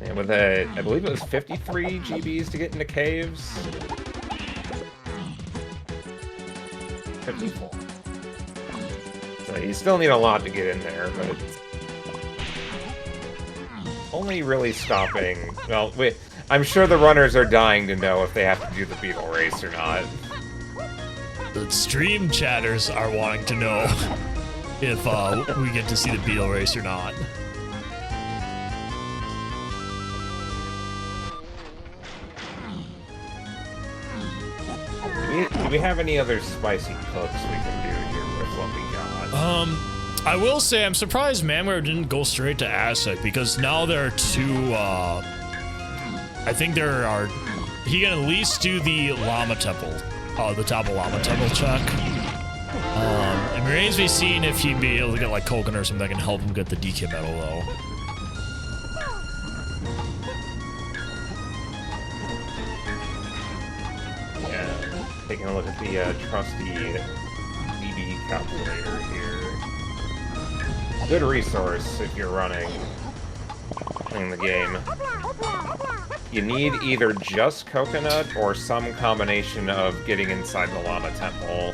And with I believe it was 53 GBs to get into caves. 54. So you still need a lot to get in there, but it's only really stopping. Well, I'm sure the runners are dying to know if they have to do the beetle race or not. The stream chatters are wanting to know if we get to see the beetle race or not. Do we have any other spicy cooks we can do here with what we got? I will say I'm surprised Mamgar didn't go straight to Aztec, because now there are two, I think there are, he can at least do the Llama Temple, the Taba Llama Temple check. It remains to be seen if he'd be able to get like coconut or something that can help him get the DK medal though. Taking a look at the trusty DB calculator here. Good resource if you're running in the game. You need either just coconut or some combination of getting inside the Llama Temple.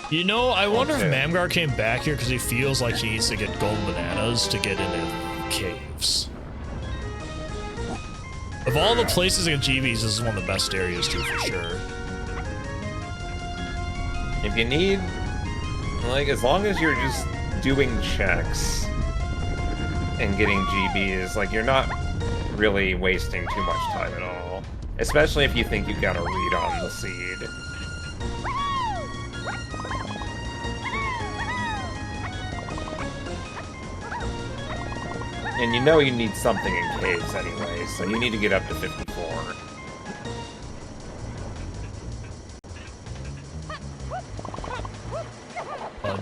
You know, I wonder if Mamgar came back here because he feels like he needs to get golden bananas to get into caves. Of all the places in GBs, this is one of the best areas too, for sure. If you need, like, as long as you're just doing checks and getting GBs, like, you're not really wasting too much time at all. Especially if you think you got a read on the seed. And you know you need something in caves anyway, so you need to get up to 54.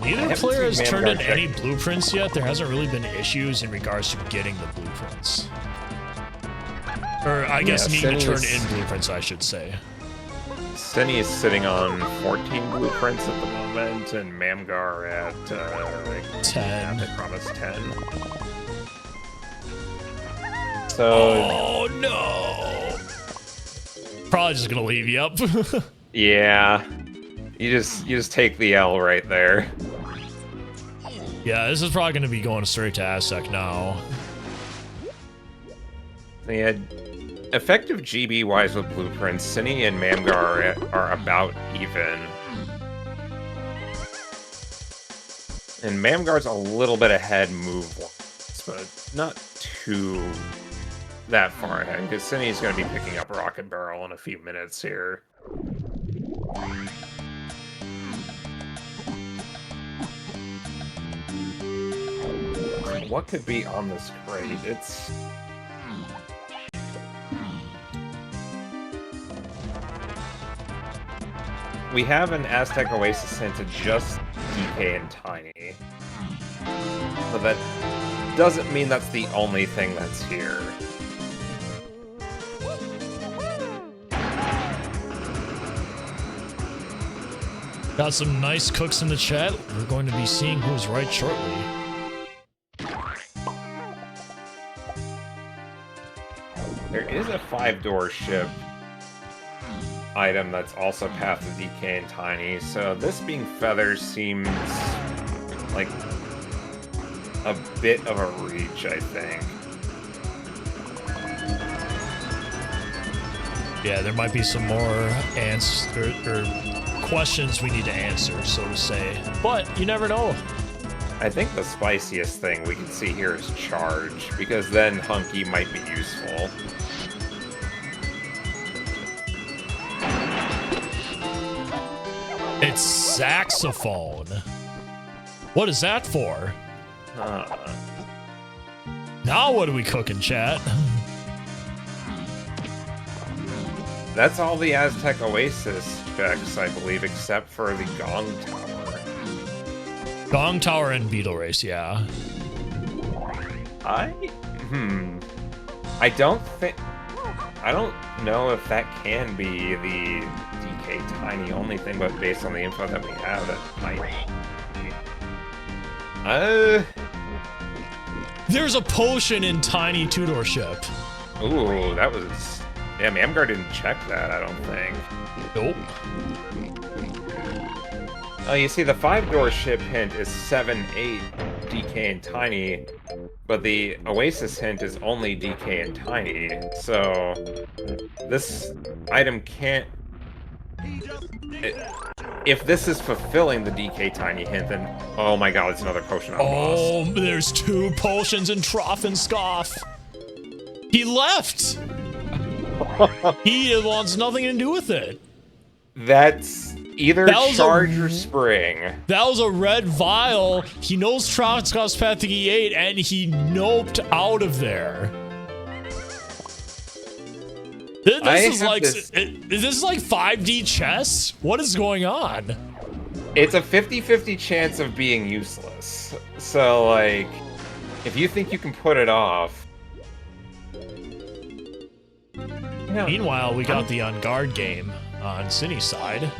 Neither player has turned in any blueprints yet. There hasn't really been issues in regards to getting the blueprints. Or I guess needing to turn in blueprints, I should say. Synii is sitting on 14 blueprints at the moment, and Mamgar at 10. I promised 10. So. Oh no! Probably just gonna leave you up. Yeah. You just take the L right there. Yeah, this is probably gonna be going straight to Aztec now. Yeah. Effective GB-wise with blueprints, Synii and Mamgar are about even. And Mamgar's a little bit ahead move-wise, but not too that far ahead, because Synnii's going to be picking up Rocket Barrel in a few minutes here. What could be on this crate? It's... We have an Aztec Oasis hinted just DK and Tiny. But that doesn't mean that's the only thing that's here. Got some nice cooks in the chat. We're going to be seeing who's right shortly. There is a 5-door ship item that's also Path of DK and Tiny, so this being feathers seems like a bit of a reach, I think. Yeah, there might be some more questions we need to answer, so to say. But you never know. I think the spiciest thing we can see here is charge, because then Hunky might be useful. It's saxophone. What is that for? Now what are we cooking, chat? That's all the Aztec Oasis checks, I believe, except for the Gong Tower. Gong Tower and Beetle Race, yeah. I don't know if that can be the DK Tiny only thing, but based on the info that we have, that might be. There's a potion in Tiny two-door ship. Ooh, that was... Yeah, Mamgar didn't check that, I don't think. Nope. Oh, you see, the 5-door ship hint is 7, 8, DK and Tiny, but the Oasis hint is only DK and Tiny, so this item can't... If this is fulfilling the DK Tiny hint, then oh my god, it's another potion on boss. Oh, there's 2 potions in Trough and Scoff. He left! He wants nothing to do with it. That's either charge or spring. That was a red vial. He knows Trough and Scoff's Path to E8, and he noped out of there. This is like 5D chess? What is going on? It's a 50-50 chance of being useless. So, like, if you think you can put it off... Meanwhile, we got the On Guard game on Synnie's side.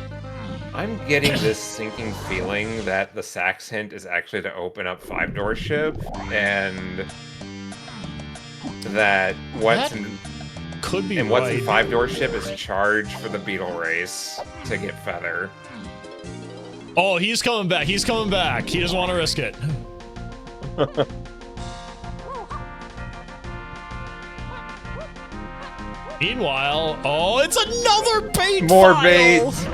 I'm getting this sinking feeling that the Sax hint is actually to open up 5-door ship, and that what's in 5-door ship is charge for the Beetle Race to get Feather. Oh, he's coming back. He's coming back. He doesn't want to risk it. Meanwhile, oh, it's another bait More file! bait!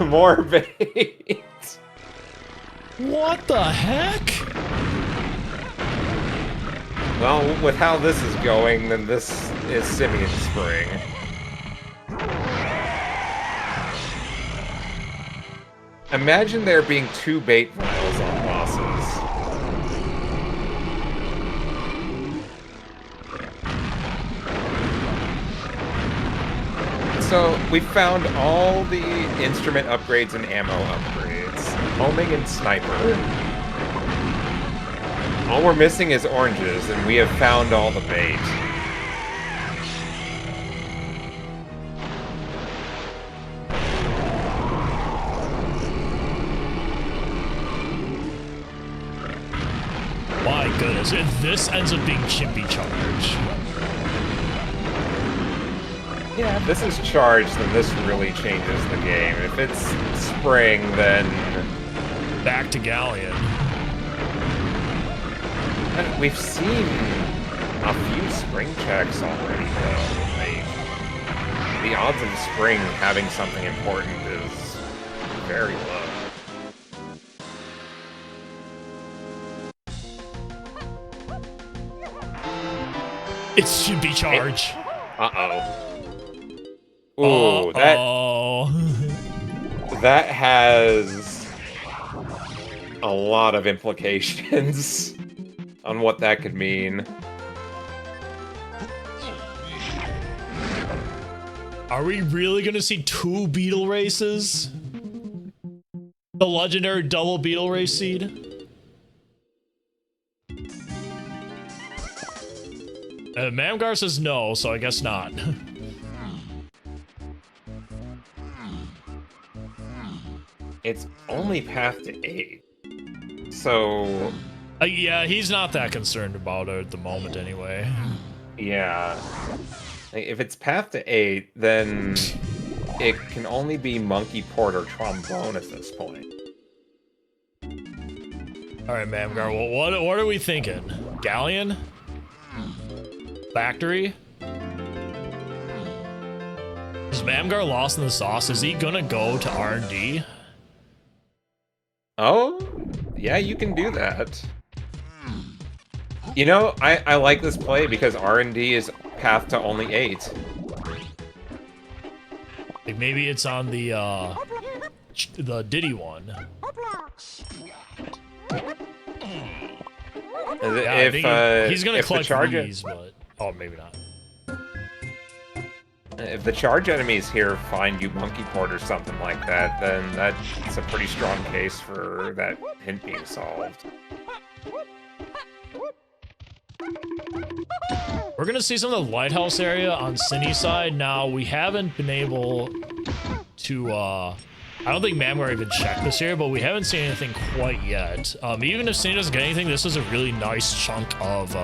More bait! What the heck? Well, with how this is going, then this is Simian Spring. Imagine there being 2 bait vials on bosses. So, we found all the instrument upgrades and ammo upgrades. Homing and sniper. All we're missing is oranges, and we have found all the bait. My goodness, if this ends up being Chimpy Charge. Yeah, if this is charged, then this really changes the game. If it's spring, then... Back to Galleon. We've seen a few spring checks already, though. Like, the odds of spring having something important is very low. It should be charge. Uh-oh. Ooh, that has a lot of implications on what that could mean. Are we really gonna see 2 Beetle Races? The legendary double beetle race seed. Mamgar says no, so I guess not. It's only path to 8. So... yeah, he's not that concerned about it at the moment anyway. Yeah. If it's path to 8, then it can only be monkey port or trombone at this point. Alright, Mamgar, well, what are we thinking? Galleon? Factory? Is Mamgar lost in the sauce? Is he gonna go to R&D? Oh, yeah, you can do that. You know, I like this play because R&D is path to only 8. Like maybe it's on the Diddy one. If he's gonna collect charge these, but oh, maybe not. If the charge enemies here find you monkey port or something like that, then that's a pretty strong case for that hint being solved. We're gonna see some of the lighthouse area on Synnie's side. Now, we haven't been able to, I don't think Mamgar even checked this area, but we haven't seen anything quite yet. Even if Synnie doesn't get anything, this is a really nice chunk of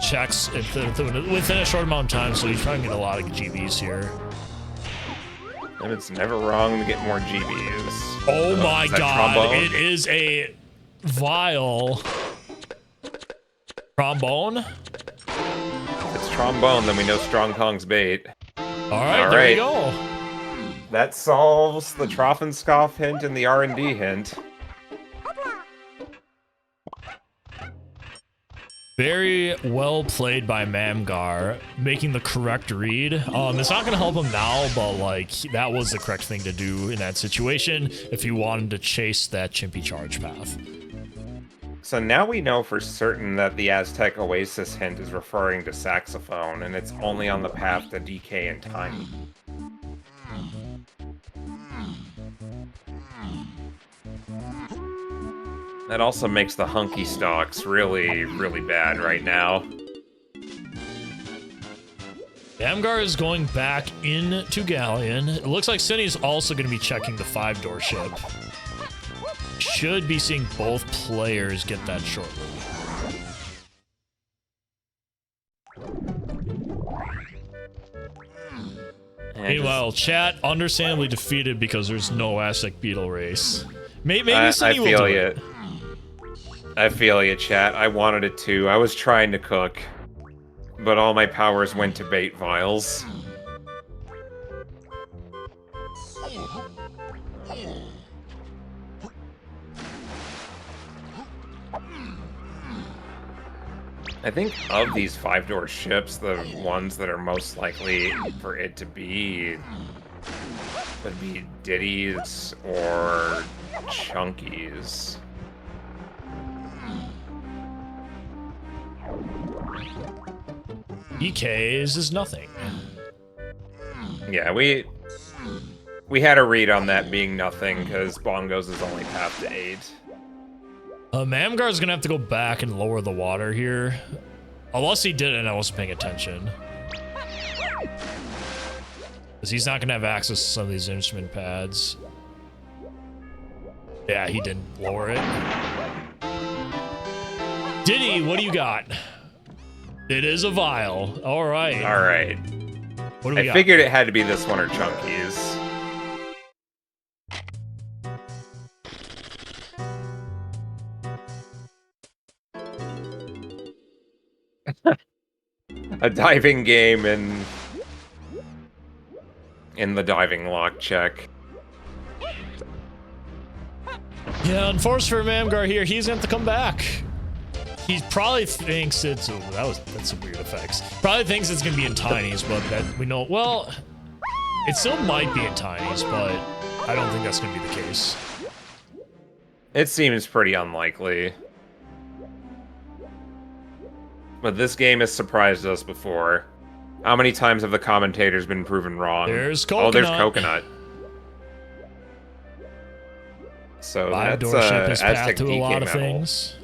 checks within a short amount of time, so he's trying to get a lot of GBs here. And it's never wrong to get more GBs. Oh my god, trombone? it is a vial. Trombone? If it's trombone, then we know Strong Kong's bait. Alright, there we go. That solves the Trophenscoff hint and the R&D hint. Very well played by Mamgar, making the correct read. It's not going to help him now, but like that was the correct thing to do in that situation if he wanted to chase that Chimpy charge path. So now we know for certain that the Aztec Oasis hint is referring to saxophone, and it's only on the path to DK and Tiny. That also makes the hunky stocks really, really bad right now. Mamgar is going back into Galleon. It looks like Synnie's also going to be checking the 5-door ship. Should be seeing both players get that shortly. Meanwhile, chat understandably defeated because there's no Aztec Beetle race. Maybe Synnie will do it. I feel you, chat. I wanted it too. I was trying to cook, but all my powers went to bait vials. I think of these 5-door ships, the ones that are most likely for it to be would be Diddy's or Chunky's. DK's is nothing. Yeah, we had a read on that being nothing because Bongo's is only path to 8. Mamgar's gonna have to go back and lower the water here. Unless he did it and I wasn't paying attention. Because he's not gonna have access to some of these instrument pads. Yeah, he didn't lower it. Diddy, what do you got? It is a vial. Alright. Alright. What do we got? I figured it had to be this one or Chunky's. A diving game in the diving lock check. Yeah, unfortunately for Mamgar here, he's gonna have to come back. He probably thinks it's that's some weird effects. Probably thinks it's gonna be in Tiny's, but that we know well, it still might be in Tiny's, but I don't think that's gonna be the case. It seems pretty unlikely. But this game has surprised us before. How many times have the commentators been proven wrong? There's coconut. Oh, there's coconut. So Five that's door ship is path Aztec to a DK lot of metal. things.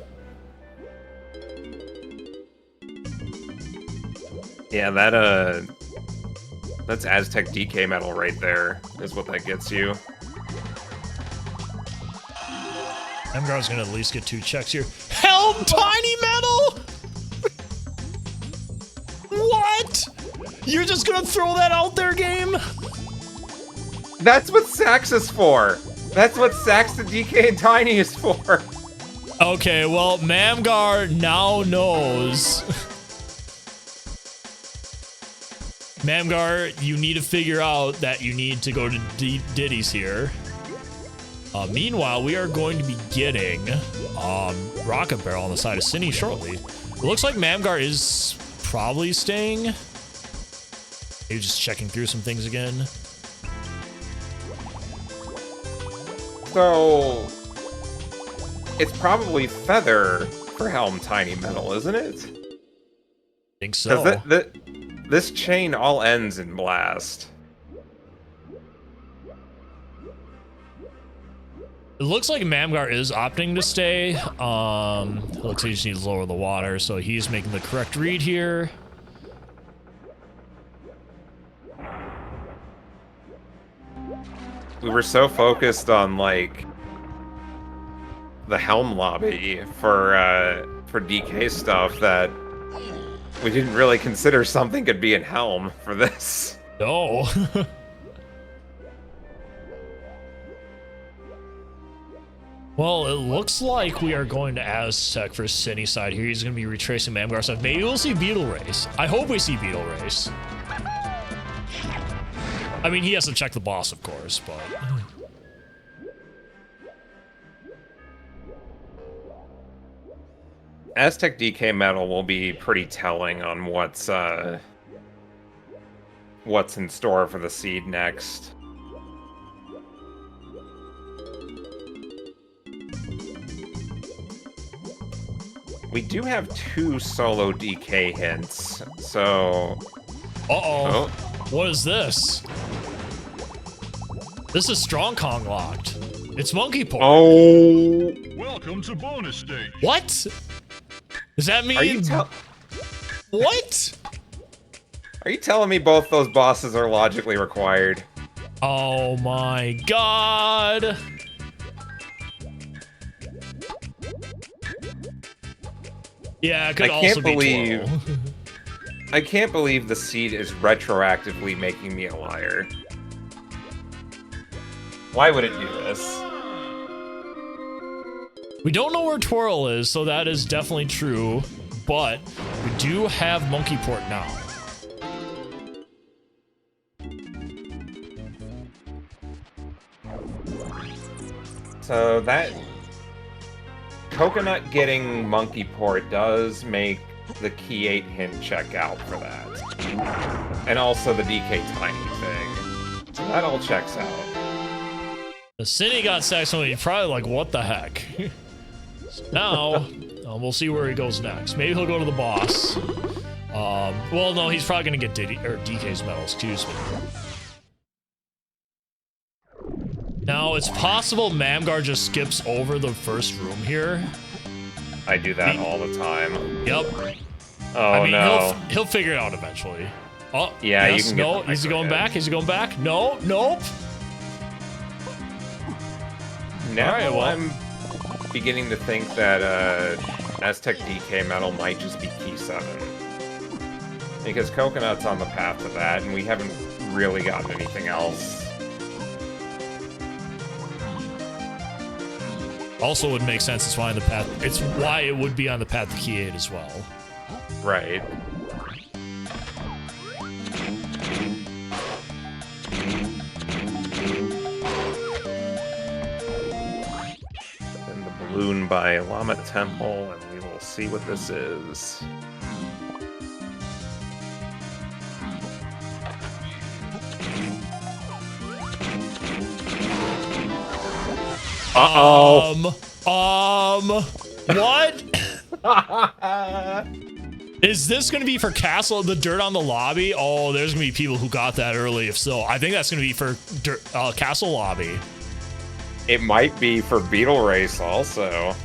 Yeah, that's Aztec DK metal right there, is what that gets you. Mamgar's gonna at least get 2 checks here. Helm tiny metal? What? You're just gonna throw that out there, game? That's what Sax is for! That's what Sax the DK and Tiny is for! Okay, well, Mamgar now knows. Mamgar, you need to figure out that you need to go to Diddy's here. Meanwhile, we are going to be getting Rocket Barrel on the side of Synii shortly. It looks like Mamgar is probably staying. Maybe just checking through some things again. So... it's probably Feather for Helm Tiny Metal, isn't it? I think so. This chain all ends in Blast. It looks like Mamgar is opting to stay. It looks like he just needs to lower the water, so he's making the correct read here. We were so focused on, like, the Helm lobby for DK stuff that we didn't really consider something could be in Helm for this. No. Well, it looks like we are going to Aztec for Synii side here. He's going to be retracing Mamgar side. Maybe we'll see Beetle Race. I hope we see Beetle Race. I mean, he has to check the boss, of course, but... Aztec DK Metal will be pretty telling on what's in store for the seed next. We do have 2 solo DK hints, so... Uh-oh. What is this? This is Strong Kong locked. It's Monkey Port. Oh! Welcome to bonus stage. What? Does that mean... Are you What? Are you telling me both those bosses are logically required? Oh my god. Yeah, it could also be Twirl. I can't believe the seed is retroactively making me a liar. Why would it do this? We don't know where Twirl is, so that is definitely true. But we do have Monkey Port now. So that... Coconut getting Monkey Port does make the Key 8 hint check out for that. And also the DK Tiny thing. So that all checks out. The Synii got Saxon, he's probably like, what the heck? Now, we'll see where he goes next. Maybe he'll go to the boss. Well, no, he's probably gonna get DK's medal, excuse me. Now, it's possible Mamgar just skips over the first room here. I do that all the time. Yep. Oh, I mean, no. he'll figure it out eventually. Oh, yeah, yes, you can no, is he going back? Is he going back? No, nope. Now All right, well, I'm beginning to think that Aztec DK Metal might just be Key 7. Because Coconut's on the path to that, and we haven't really gotten anything else. Also would make sense. It's why on the path. It's why it would be on the path to Key 8 as well. Right. And the balloon by Llama Temple, and we will see what this is. Uh-oh. What? Is this going to be for Castle, the dirt on the lobby? Oh, there's going to be people who got that early. If so, I think that's going to be for Castle lobby. It might be for Beetle Race also.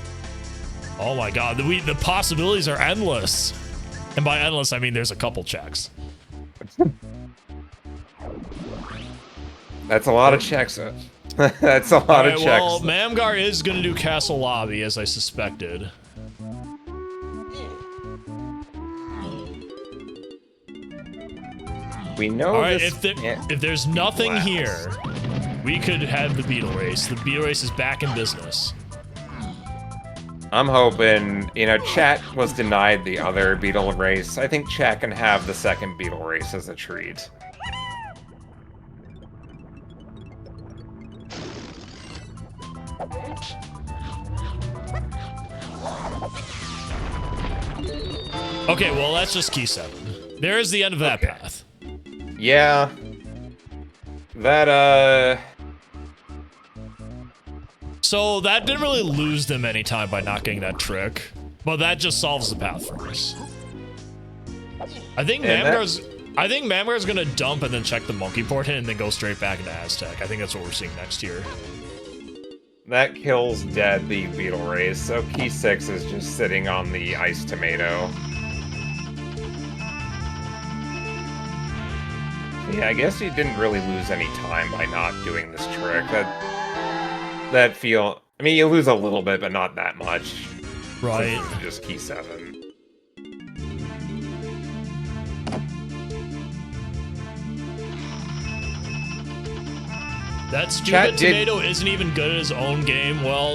Oh my god, the possibilities are endless. And by endless, I mean there's a couple checks. That's a lot of checks. That's a lot of checks. Well, Mamgar is going to do Castle Lobby, as I suspected. We know. All right, this if there's nothing here, we could have the Beetle Race. The Beetle Race is back in business. I'm hoping, you know, chat was denied the other Beetle Race. I think chat can have the second Beetle Race as a treat. Okay, well, that's just key 7. There is the end of that path. Yeah. That, So that didn't really lose them any time by not getting that trick, but that just solves the path for us. I think Mamgar's gonna dump and then check the monkey port hit and then go straight back into Aztec. I think that's what we're seeing next here. that kills dead the Beetle Race, so key 6 is just sitting on the Ice Tomato. Yeah, I guess he didn't really lose any time by not doing this trick. I mean, you lose a little bit, but not that much. Right. Just key 7. That stupid tomato isn't even good at his own game. Well,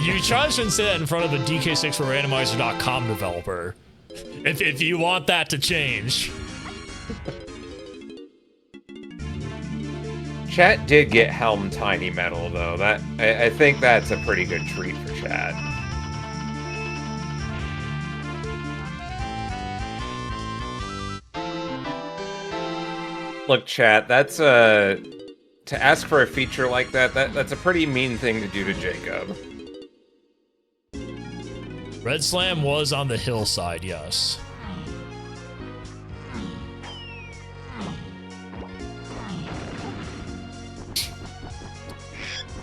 you probably shouldn't say that in front of a DK64 Randomizer.com developer. If you want that to change. Chat did get Helm Tiny Metal, though. I think that's a pretty good treat for chat. Look, chat, that's to ask for a feature like that's a pretty mean thing to do to Jacob. Red Slam was on the hillside, yes.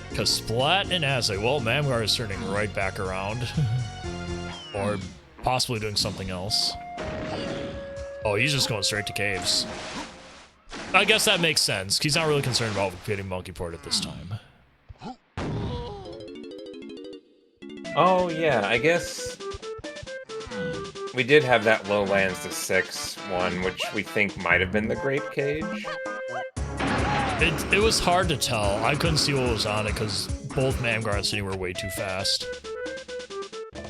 Because Splat and Aztec, well, Mamgar is turning right back around. Or possibly doing something else. Oh, he's just going straight to caves. I guess that makes sense. He's not really concerned about getting monkey port at this time. Oh, yeah, I guess we did have that low lands to 6 one, which we think might have been the Grape Cage. It was hard to tell. I couldn't see what was on it because both Mamgar and Synii were way too fast.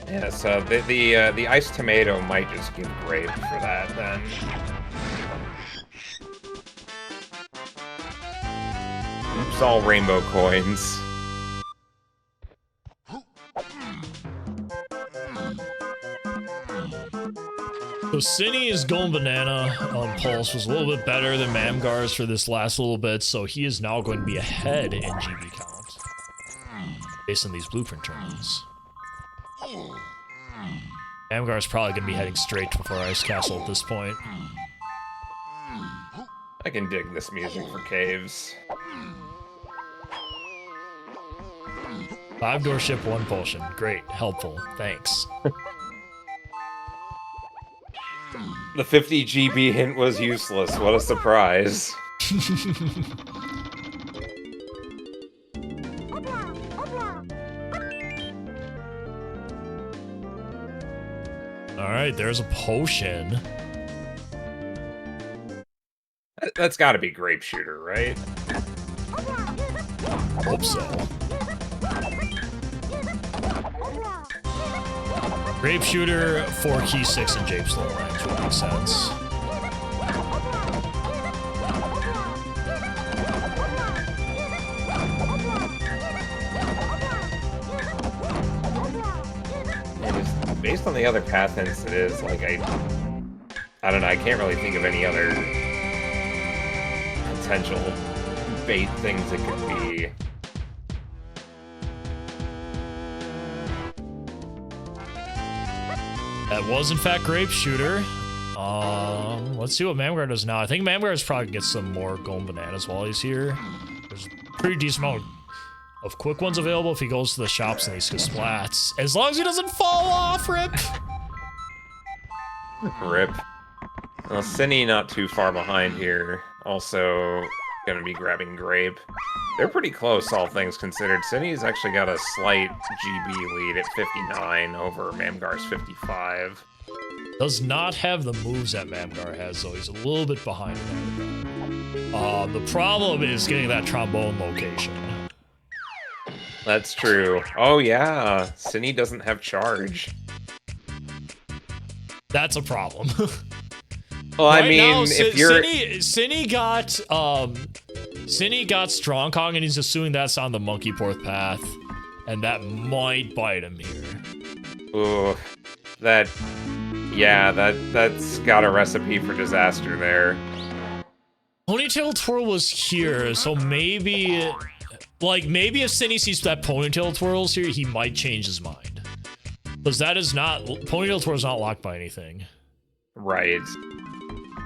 Yeah, so the Ice Tomato might just give Grape for that, then. Oops, all rainbow coins. So Synii is going banana. Pulse was a little bit better than Mamgar's for this last little bit, so he is now going to be ahead in GB count. Based on these blueprint turns. Mamgar's probably going to be heading straight for Ice Castle at this point. I can dig this music for caves. 5-door ship, 1 potion. Great. Helpful. Thanks. The 50 GB hint was useless. What a surprise. Alright, there's a potion. That's gotta be Grape Shooter, right? Hope so. Grape Shooter for key 6 and Japes low range would make sense. Based on the other path hints, it is like I don't know. I can't really think of any other potential bait things it could be. That was in fact Grape Shooter. Let's see what Mamgar does now. I think Mamgar is probably gets some more golden bananas while he's here. There's a pretty decent amount Of quick ones available if he goes to the shops and these splats. As long as he doesn't fall off, Rip. Rip. Well, Synii not too far behind here. Also gonna be grabbing Grape. They're pretty close, all things considered. Synnii's actually got a slight GB lead at 59 over Mamgar's 55. Does not have the moves that Mamgar has, though. He's a little bit behind Mamgar. The problem is getting that trombone location. That's true. Oh yeah, Synii doesn't have charge. That's a problem. Well, I mean, now, if you're... Synii got Strong Kong, and he's assuming that's on the Monkey Porth path, and that might bite him here. Ooh, that's got a recipe for disaster there. Ponytail Twirl was here, so maybe, maybe if Synii sees that Ponytail Twirl's here, he might change his mind. Because that is not, Ponytail Twirl is not locked by anything. Right.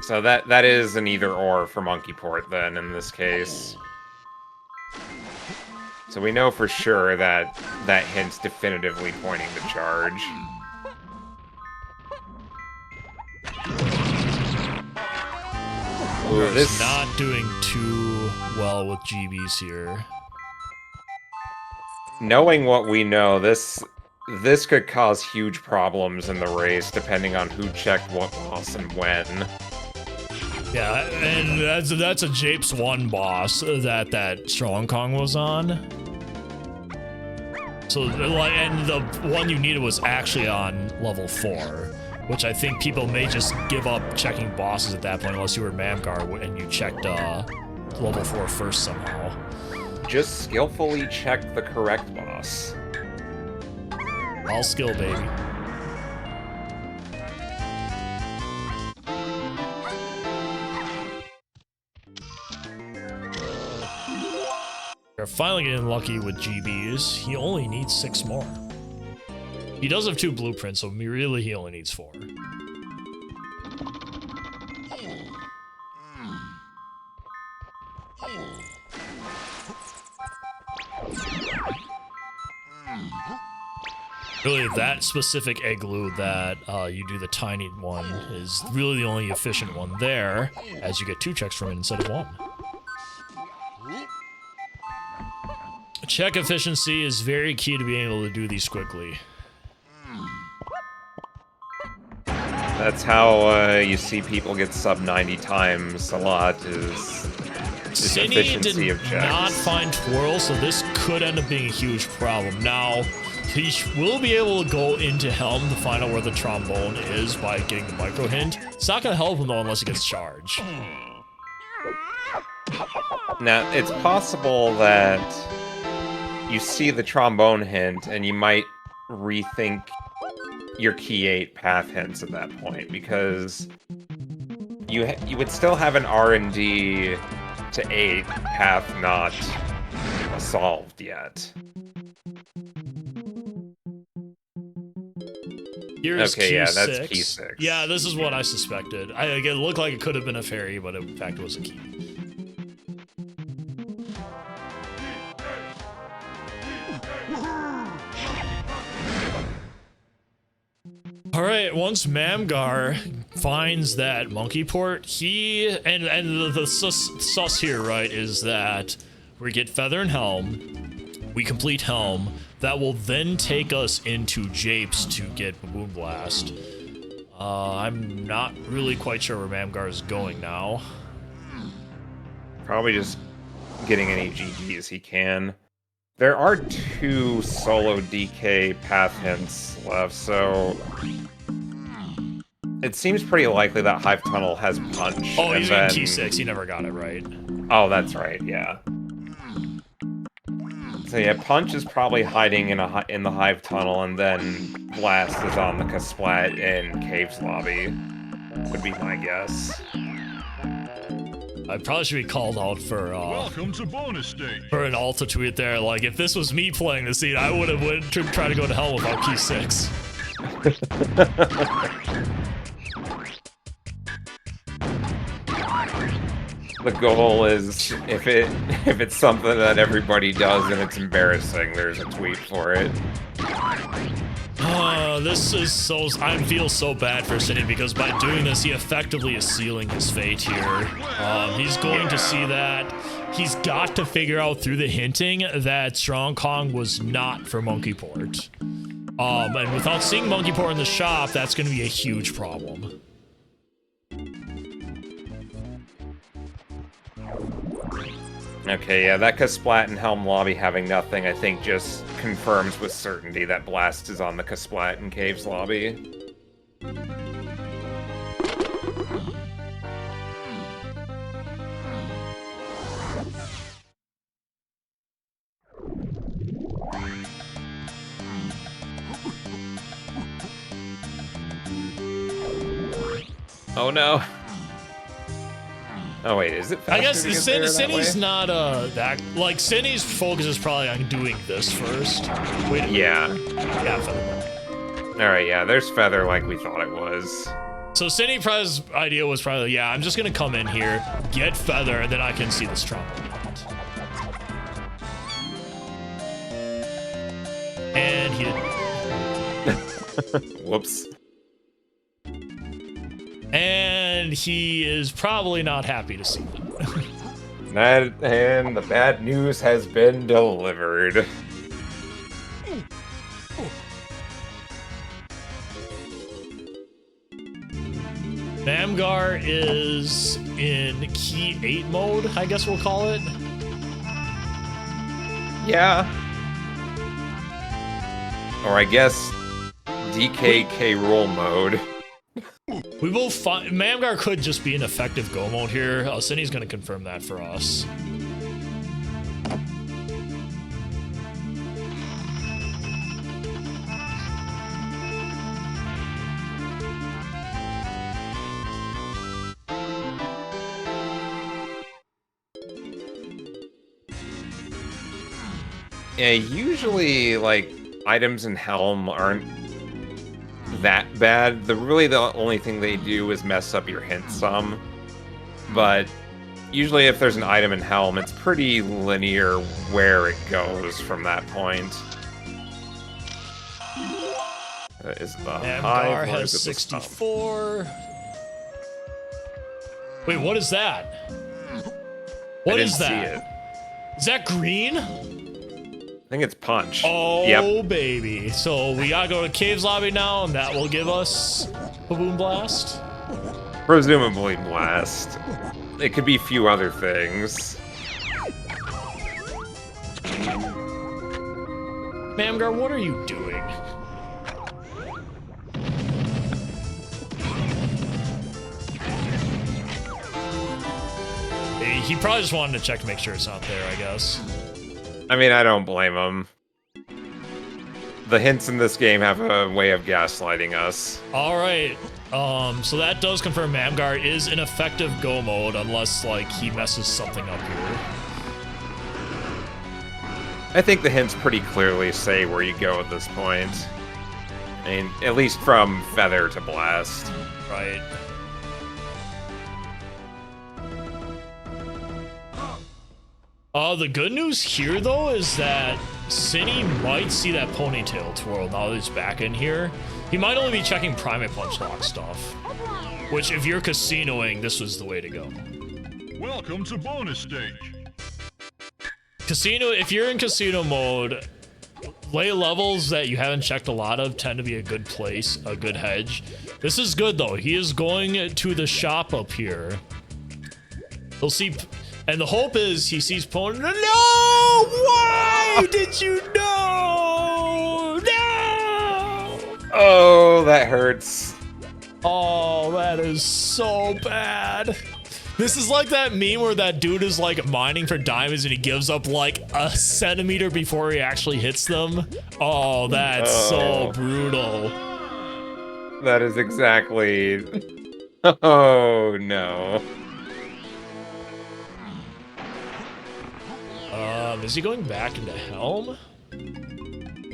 So that is an either or for Monkey Port then in this case. So we know for sure that that hint's definitively pointing to charge. Ooh, this not doing too well with GBs here. Knowing what we know, this could cause huge problems in the race depending on who checked what boss and when. Yeah, and that's a Japes 1 boss that Strong Kong was on. So, and the one you needed was actually on level 4, which I think people may just give up checking bosses at that point unless you were Mamgar and you checked level 4 first somehow. Just skillfully check the correct boss. All skill, baby. We're finally getting lucky with GBs. He only needs 6 more. He does have 2 blueprints, so really he only needs 4. Really, that specific egg glue that you do the tiny one is really the only efficient one there, as you get 2 checks from it instead of 1. Check efficiency is very key to being able to do these quickly. That's how you see people get sub 90 times a lot, is efficiency of checks. Not find Twirl, so this could end up being a huge problem. Now, he will be able to go into Helm to find out where the trombone is by getting the micro hint. It's not going to help him, though, unless he gets charged. Now, it's possible that you see the trombone hint, and you might rethink your key 8 path hints at that point, because you would still have an R&D to 8 path not solved yet. Here's okay, key yeah, 6. that's key 6. Yeah, this is what I suspected. It looked like it could have been a fairy, but in fact it was a key. Alright, once Mamgar finds that monkey port, and the sus here, right, is that we get Feather and Helm, we complete Helm, that will then take us into Japes to get Baboon Blast. I'm not really quite sure where Mamgar is going now. Probably just getting any GGs he can. There are 2 solo DK path hints left, so it seems pretty likely that Hive Tunnel has Punch. Oh, he's in key 6. He never got it right. Oh, that's right. Yeah. So yeah, Punch is probably hiding in the Hive Tunnel, and then Blast is on the Kasplat in Cave's lobby. Would be my guess. I probably should be called out for Welcome to bonus stage. For an Alta tweet there. Like, if this was me playing the scene, I would have went to try to go to hell without key 6. The goal is if it's something that everybody does and it's embarrassing, there's a tweet for it. This is so. I feel so bad for Synii because by doing this, he effectively is sealing his fate here. He's going to see that. He's got to figure out through the hinting that Strong Kong was not for Monkey Port. And without seeing Monkey Port in the shop, that's going to be a huge problem. Okay, yeah, that Kasplat and Helm lobby having nothing, I think, just confirms with certainty that Blast is on the Kasplat and Caves lobby. Oh no. Oh wait, is it faster? I guess to get there that Synnii's way? not that like Synnii's focus is probably on doing this first. Wait. Yeah. Yeah, Feather. Alright, yeah, there's Feather like we thought it was. So Synnii's idea was probably, yeah, I'm just gonna come in here, get Feather, and then I can see the strong element. And he didn't. Whoops. And he is probably not happy to see that. And the bad news has been delivered. Mamgar is in key 8 mode, I guess we'll call it. Yeah. Or I guess DK Rool mode. We will find. Mamgar could just be an effective go mode here. Synnii's going to confirm that for us. Yeah, usually, like, items in Helm aren't that bad. Really the only thing they do is mess up your hint sum. But usually if there's an item in Helm, it's pretty linear where it goes from that point. Is the Mamgar hive, or has is it the stump? 64. Wait, what is that? I What didn't is see that? it. Is that green? I think it's Punch. Oh, Yep. baby. So we gotta go to Caves lobby now, and that will give us a Boom Blast. Presumably Blast. It could be a few other things. Mamgar, what are you doing? He probably just wanted to check to make sure it's not there, I guess. I mean, I don't blame him. The hints in this game have a way of gaslighting us. All right. So that does confirm Mamgar is in effective go mode, unless like he messes something up here. I think the hints pretty clearly say where you go at this point. I mean, at least from Feather to Blast. Right. The good news here, though, is that Synii might see that ponytail twirl now that he's back in here. He might only be checking Primate Punch Lock stuff. Which, if you're casinoing, this was the way to go. Welcome to bonus stage. Casino, if you're in casino mode, lay levels that you haven't checked a lot of tend to be a good place, a good hedge. This is good, though. He is going to the shop up here. He'll see... And the hope is he sees Pony. No! Why did you know? No! Oh, that hurts. Oh, that is so bad. This is like that meme where that dude is like mining for diamonds and he gives up like a centimeter before he actually hits them. Oh, that's so brutal. That is exactly... Oh, no. Is he going back into Helm?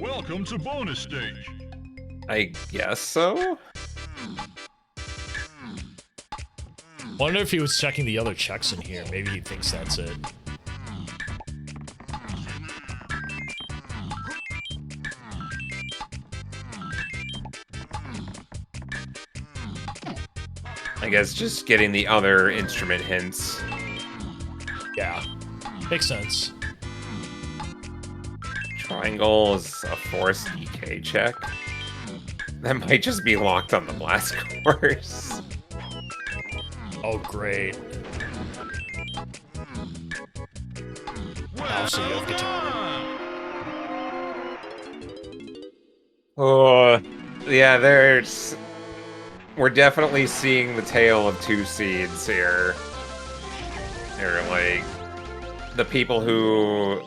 Welcome to bonus stage. I guess so? Wonder if he was checking the other checks in here. Maybe he thinks that's it. I guess just getting the other instrument hints. Yeah, makes sense. Triangle is a Forest DK check. That might just be locked on the blast course. Oh, great. Now, so you have guitar. Oh, yeah, we're definitely seeing the tale of two seeds here. They're like the people who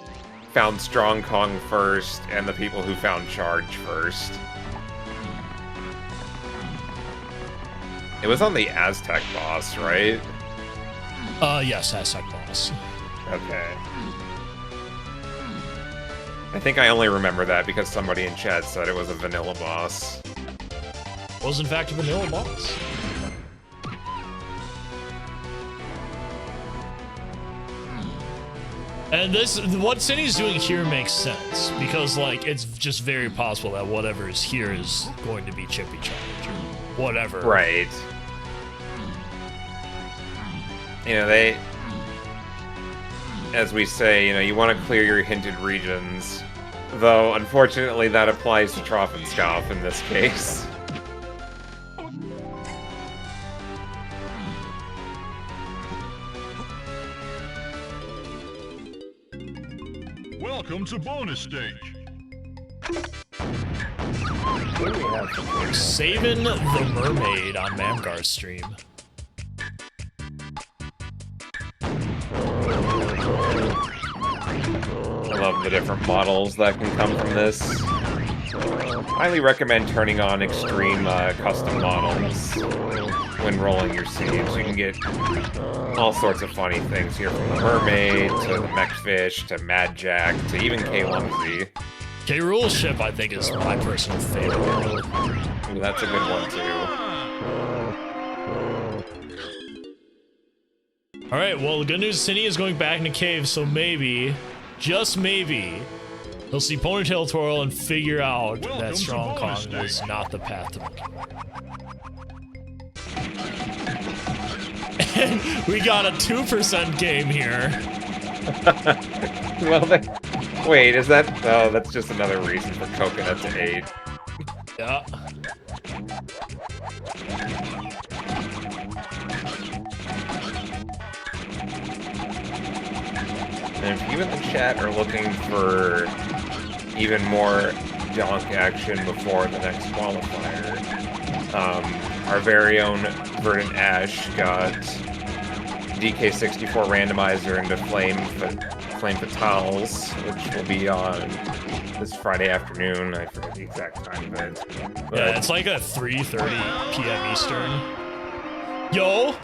found Strong Kong first and the people who found Charge first. It was on the Aztec boss, right? Yes, Aztec boss. Okay. I think I only remember that because somebody in chat said it was a vanilla boss. Was in fact a vanilla boss. And what Synnii's doing here makes sense, because, like, it's just very possible that whatever is here is going to be Chippy Challenge or whatever. Right. You know, as we say, you know, you want to clear your hinted regions. Though, unfortunately, that applies to Trough and Scoff in this case. Welcome to bonus stage. What do we have for Saving the Mermaid on Mamgar's stream. I love the different models that can come from this. Highly recommend turning on extreme custom models when rolling your seeds. You can get all sorts of funny things here, from the mermaid to the mechfish to Mad Jack to even K-Lumsy. K-Rool ship, I think, is my personal favorite. Ooh, that's a good one too. Alright, well, the good news is Synii is going back in the cave, so maybe, just maybe, he'll see Ponytail twirl and figure out that Strong Kong is not the path to monkey. And we got a 2% game here. Well, wait, is that... Oh, that's just another reason for Coconut to 8. Yeah. And if you in the chat are looking for even more donk action before the next qualifier, our very own Verdant Ash got DK64 Randomizer into Flame Fatales, which will be on this Friday afternoon. I forget the exact time of it. But Yeah, it's like at 3:30 p.m. Eastern. Yo,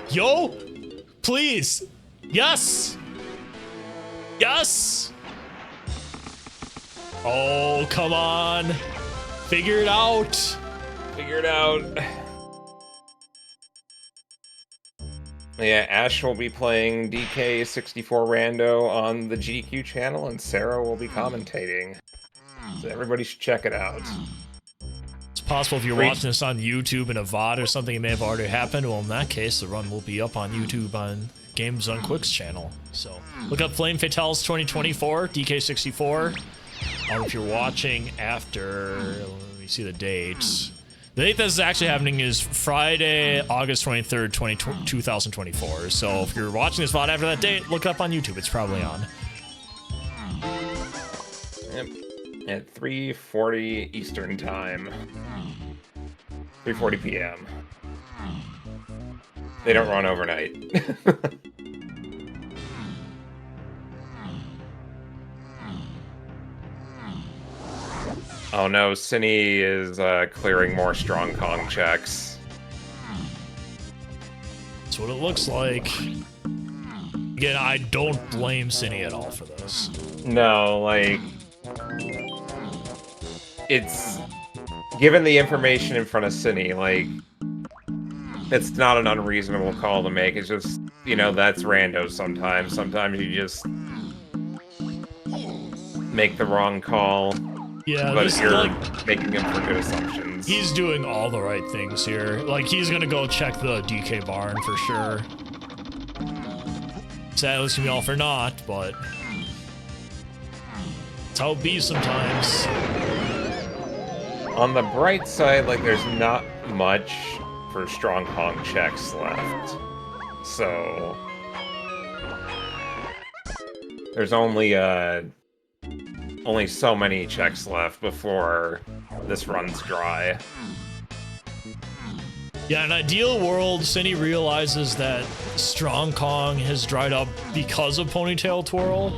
please, yes, yes. Oh, come on, figure it out. Figure it out. Yeah, Ash will be playing DK64 Rando on the GQ channel, and Sarah will be commentating. So everybody should check it out. It's possible if you're watching this on YouTube in a VOD or something, it may have already happened. Well, in that case, the run will be up on YouTube on Games on Quick's channel. So look up Flame Fatales 2024, DK64. If you're watching after, let me see the dates. The date this is actually happening is Friday, August 23rd, 2024. So if you're watching this VOD after that date, look it up on YouTube. It's probably on. Yep. At 3:40 Eastern Time. 3:40 p.m. They don't run overnight. Oh no, Synii is clearing more Strong Kong checks. That's what it looks like. Again, I don't blame Synii at all for this. No, like... It's... Given the information in front of Synii, like... it's not an unreasonable call to make. It's just, you know, that's rando sometimes. Sometimes you just make the wrong call, Yeah, but this you're like making them for good assumptions. he's doing all the right things here. Like he's gonna go check the DK barn for sure. Sadly, it's gonna be all for naught, but it's how it be sometimes. On the bright side, like, there's not much for strong Kong checks left. So there's only so many checks left before this runs dry. Yeah, in an ideal world, Synii realizes that Strong Kong has dried up because of Ponytail Twirl.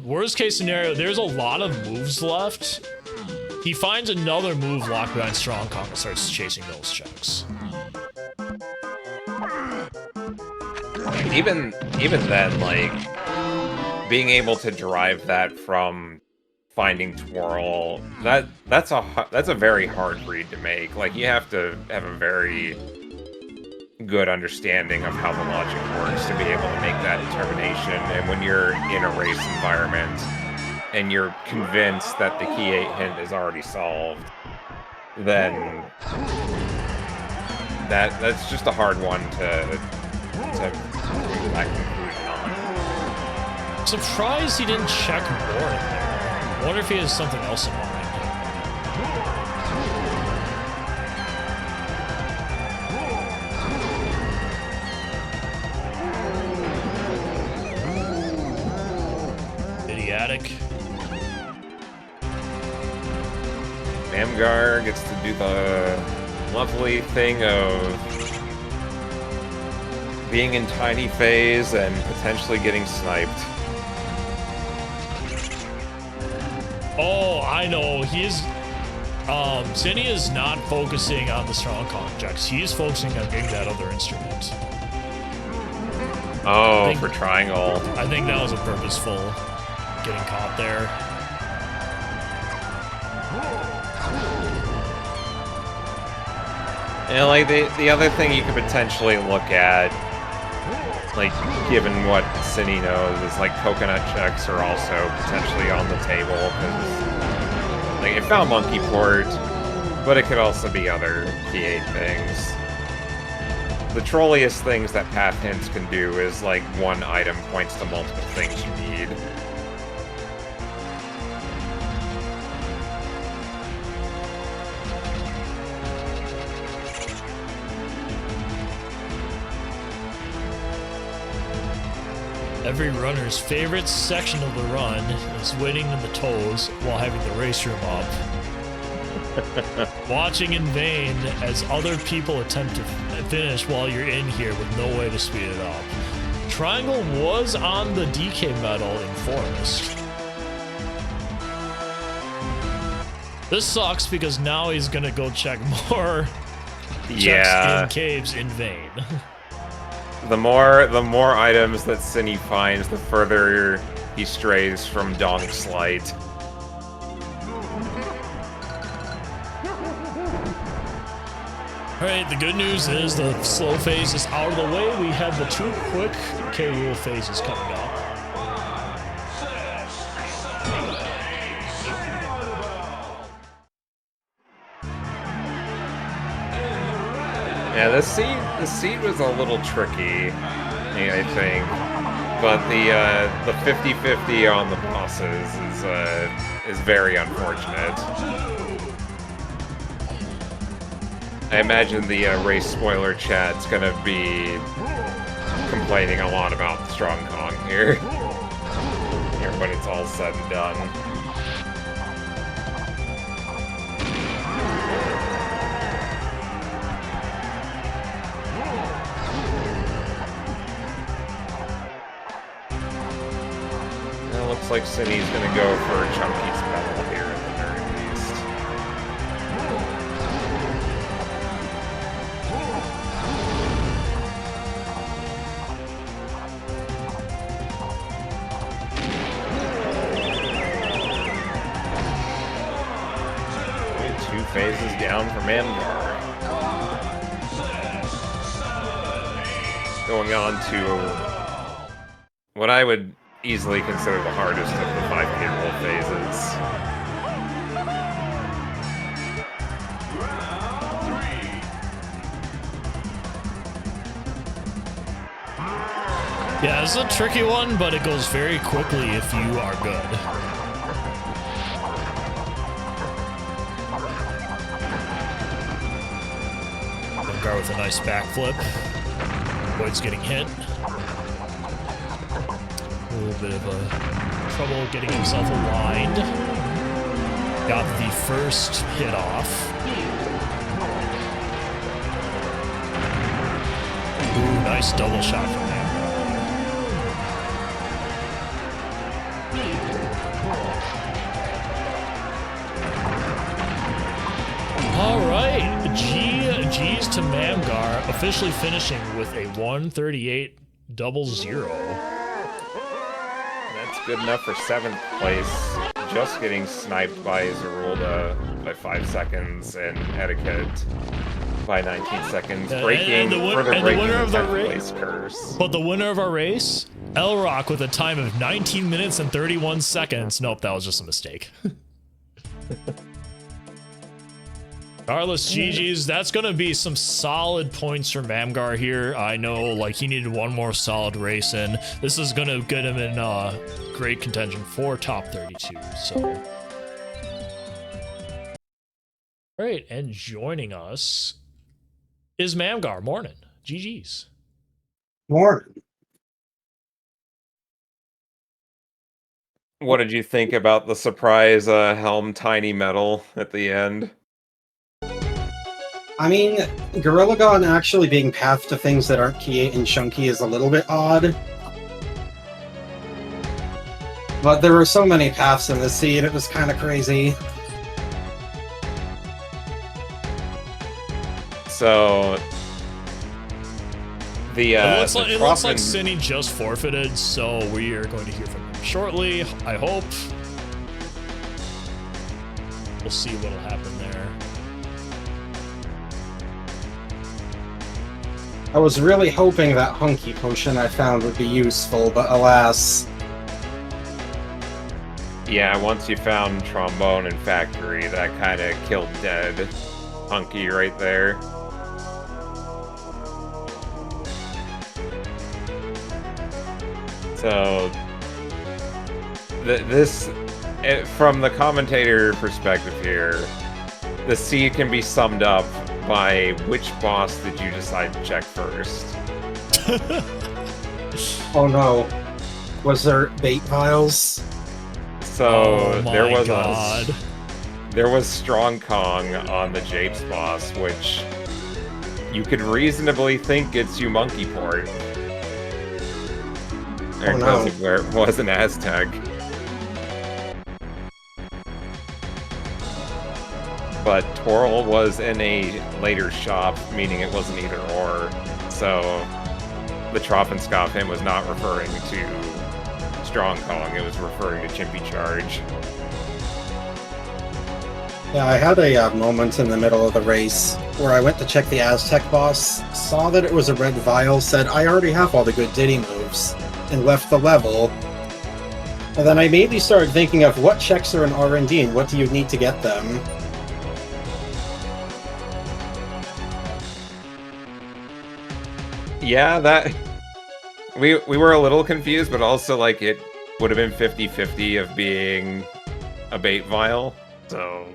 Worst case scenario, there's a lot of moves left. He finds another move locked behind Strong Kong and starts chasing those checks. Even then, like, being able to derive that from finding Twirl, that's a very hard read to make. Like, you have to have a very good understanding of how the logic works to be able to make that determination. And when you're in a race environment and you're convinced that the key 8 hint is already solved, then that's just a hard one to come to that conclusion on. Surprised he didn't check more in there. I wonder if he has something else in mind. Idiotic. Mamgar gets to do the lovely thing of being in tiny phase and potentially getting sniped. Oh, I know. He's Synii is not focusing on the strong conjects. He is focusing on getting that other instrument. Oh, for triangle. I think that was a purposeful getting caught there. And like the other thing you could potentially look at, like, given what Synii knows, is like coconut checks are also potentially on the table, because like it found monkey port, but it could also be other key 8 things. The trolliest things that path hints can do is like one item points to multiple things you need. Every runner's favorite section of the run is waiting in the toes while having the race room up. Watching in vain as other people attempt to finish while you're in here with no way to speed it up. Triangle was on the DK medal in Forest. This sucks because now he's gonna go check more checks in caves in vain. The more items that Synii finds, the further he strays from Donk's light. Alright, the good news is the slow phase is out of the way. We have the 2 quick K-Rool phases coming up. Yeah, the seed was a little tricky, I think, but the 50-50 on the bosses is very unfortunate. I imagine the race spoiler chat's gonna be complaining a lot about Strong Kong here when it's all said and done. Looks like Synnii's gonna go for Chunky's medal here at the very least. Okay, 2 phases down for Mamgar. going on to what I would easily consider the hardest of the 5K roll phases. Yeah, it's a tricky one, but it goes very quickly if you are good. Mamgar with a nice backflip. Boyd's getting hit. A little bit of a trouble getting himself aligned. Got the first hit off. Ooh, nice double shot from him. All right, G's to Mamgar, officially finishing with a 138-0. That's good enough for 7th place. Just getting sniped by Zerulda by 5 seconds and Etiquette by 19 seconds, breaking the winner of the 10th place curse. But the winner of our race, Elrock, with a time of 19 minutes and 31 seconds. Nope, that was just a mistake. Regardless, GG's, that's going to be some solid points for Mamgar here. I know, like, he needed one more solid race in. This is going to get him in great contention for top 32. So, right, and joining us is Mamgar. Mornin. GG's. Mornin. What did you think about the surprise Helm tiny medal at the end? I mean, Gorilla Gun actually being pathed to things that aren't Key 8 and chunky is a little bit odd. But there were so many paths in the seed, it was kind of crazy. So the it looks like Synii just forfeited, so we are going to hear from him shortly, I hope. We'll see what'll happen there. I was really hoping that hunky potion I found would be useful, but alas. Yeah, once you found Trombone and Factory, that kind of killed dead hunky right there. So, from the commentator perspective here, the C can be summed up by which boss did you decide to check first? Oh no. Was there bait vials? So there was God. There was Strong Kong on the Japes boss, which you could reasonably think gets you monkey port. Oh no. Where it was an Aztec. But Twirl was in a later shop, meaning it wasn't either or. So the Trophenskopf him was not referring to Strong Kong, it was referring to Chimpy Charge. Yeah, I had a moment in the middle of the race where I went to check the Aztec boss, saw that it was a red vial, said I already have all the good Diddy moves, and left the level. And then I immediately started thinking of what checks are in R&D and what do you need to get them. Yeah, that... We were a little confused, but also, like, it would have been 50-50 of being a bait vial, so...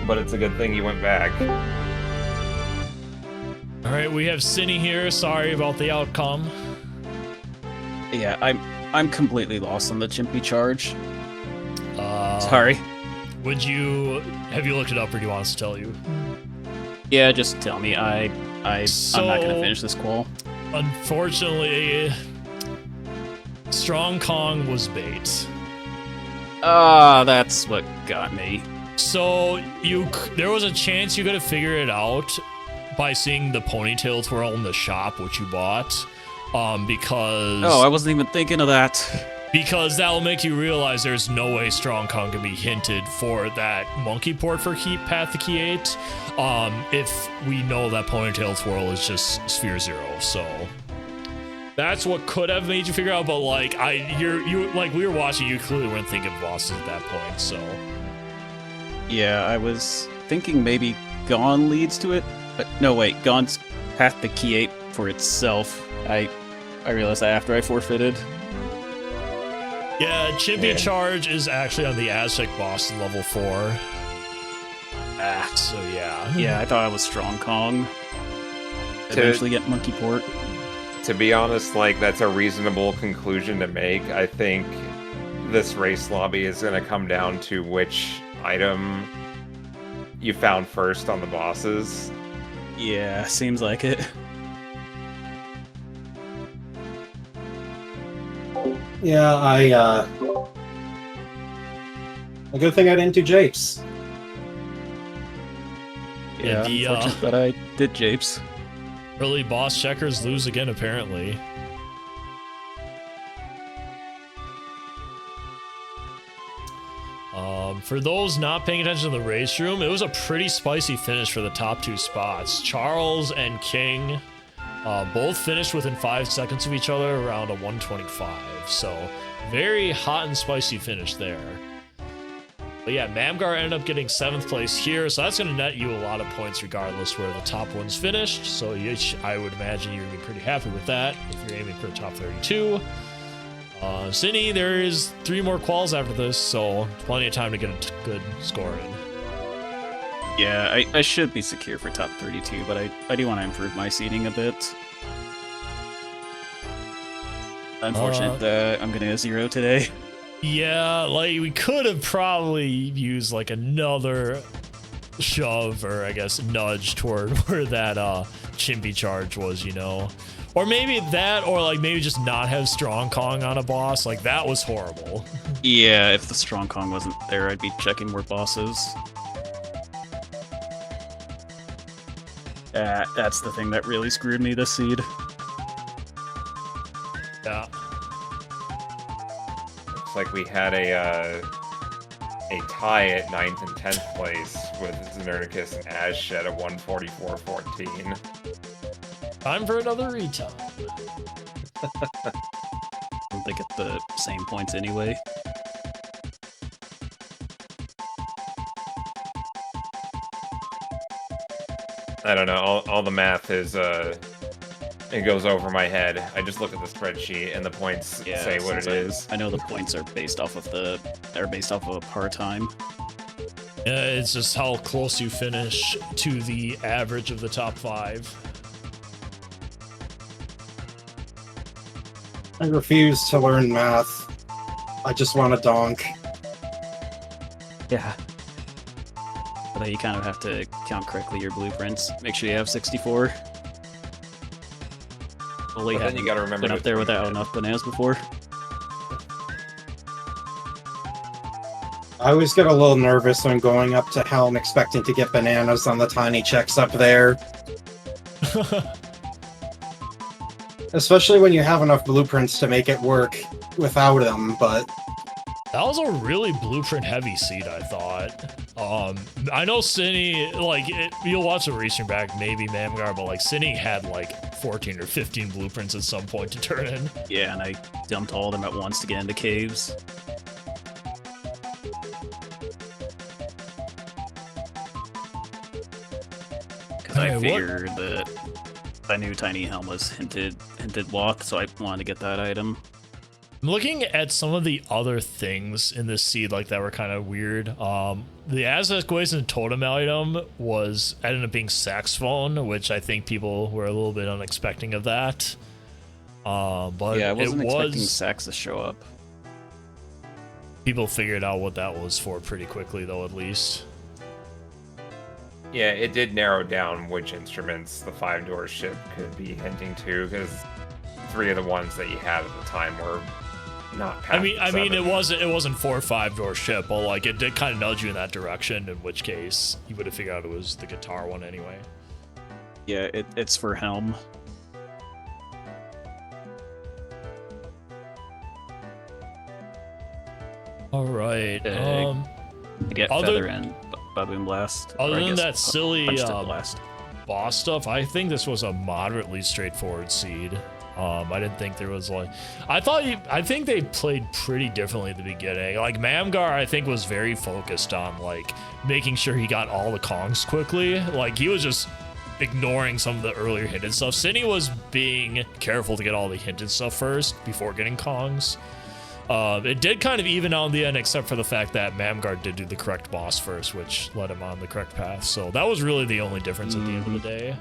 But it's a good thing you went back. Alright, we have Synii here. Sorry about the outcome. Yeah, I'm completely lost on the Chimpy Charge. Sorry. Have you looked it up, or do you want us to tell you? Yeah, just tell me. I'm not gonna finish this qual. Unfortunately, Strong Kong was bait. That's what got me. So there was a chance you could have figured it out by seeing the ponytail twirl in the shop, which you bought, because... Oh, I wasn't even thinking of that. Because that'll make you realize there's no way Strong Kong can be hinted for that monkey port for Path to Key 8. If we know that Ponytail Twirl is just Sphere 0, so that's what could have made you figure out. But like you like we were watching, you clearly weren't thinking bosses at that point. So Yeah, I was thinking maybe Gone leads to it, but no, wait, Gone's Path to Key 8 for itself. I realized that after I forfeited. yeah, Chimpy Charge is actually on the Aztec boss level 4. So yeah. Yeah, I thought I was Strong Kong. Eventually get Monkey Port. To be honest, like, that's a reasonable conclusion to make. I think this race lobby is going to come down to which item you found first on the bosses. Yeah, seems like it. Yeah, a good thing I didn't do Japes. Yeah, the, unfortunate that I did Japes. Early boss checkers lose again, apparently. For those not paying attention to the race room, it was a pretty spicy finish for the top 2 spots. Charles and King both finished within 5 seconds of each other around a 125. So very hot and spicy finish there. But yeah, Mamgar ended up getting 7th place here, so that's going to net you a lot of points regardless where the top one's finished. So I would imagine you're going to be pretty happy with that if you're aiming for the top 32. Synii, there is 3 more quals after this, so plenty of time to get a good score in. Yeah, I should be secure for top 32, but I do want to improve my seeding a bit. Unfortunate that I'm getting a 0 today. Yeah, like we could have probably used like another shove or I guess nudge toward where that Chimpy Charge was, you know. Or maybe that, or like maybe just not have Strong Kong on a boss. Like that was horrible. Yeah, if the Strong Kong wasn't there, I'd be checking more bosses. That's the thing that really screwed me this seed. Yeah. Looks like we had a tie at 9th and 10th place with Xenernicus and Azshed at 144.14. Time for another retime. I don't think it's the same points anyway. I don't know, all the math is, it goes over my head. I just look at the spreadsheet and the points say what it is. I know the points are based off of a par time. Yeah, it's just how close you finish to the average of the top 5. I refuse to learn math. I just want a donk. Yeah. Although you kind of have to count correctly your blueprints. Make sure you have 64. Only But then you gotta remember been up there without enough bananas before. I always get a little nervous when going up to Helm expecting to get bananas on the tiny checks up there. Especially when you have enough blueprints to make it work without them, but... That was a really blueprint-heavy seed, I thought. I know Synii, like, you'll watch the racing back, maybe Mamgar, but, like, Synii had, like, 14 or 15 blueprints at some point to turn in. Yeah, and I dumped all of them at once to get into caves. Because I figured that I knew Tiny Helm was hinted lock, so I wanted to get that item. I'm looking at some of the other things in this seed like that were kind of weird. The Aztec and Totem item ended up being saxophone, which I think people were a little bit unexpecting of that. But yeah, I wasn't expecting sax to show up. People figured out what that was for pretty quickly, though, at least. Yeah, it did narrow down which instruments the 5-door ship could be hinting to, because 3 of the ones that you had at the time were not past I mean, it wasn't 4 or 5-door ship, but like it did kind of nudge you in that direction. In which case, you would have figured out it was the guitar one anyway. Yeah, it's for Helm. All right. You get Other- Feather and Baboon Blast. or I Other than guess that silly Punch Step Blast. boss stuff, I think this was a moderately straightforward seed. I didn't think there was like, I think they played pretty differently at the beginning. Like Mamgar, I think was very focused on like making sure he got all the Kongs quickly. Like he was just ignoring some of the earlier hinted stuff. Synii was being careful to get all the hinted stuff first before getting Kongs. It did kind of even out in the end, except for the fact that Mamgar did do the correct boss first, which led him on the correct path. So that was really the only difference at the end of the day.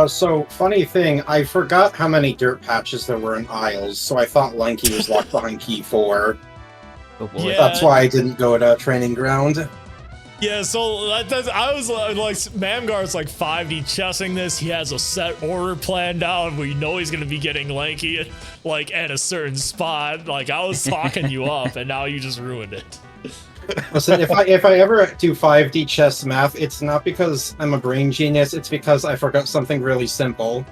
So, funny thing, I forgot how many dirt patches there were in Isles, so I thought Lanky was locked behind key 4. Oh boy. Yeah. That's why I didn't go to Training Ground. Yeah, so I was like Mamgar's like 5D chessing this. He has a set order planned out. We know he's gonna be getting Lanky like at a certain spot. Like I was talking you up, and now you just ruined it. Listen, if I ever do 5D chess math, it's not because I'm a brain genius, it's because I forgot something really simple.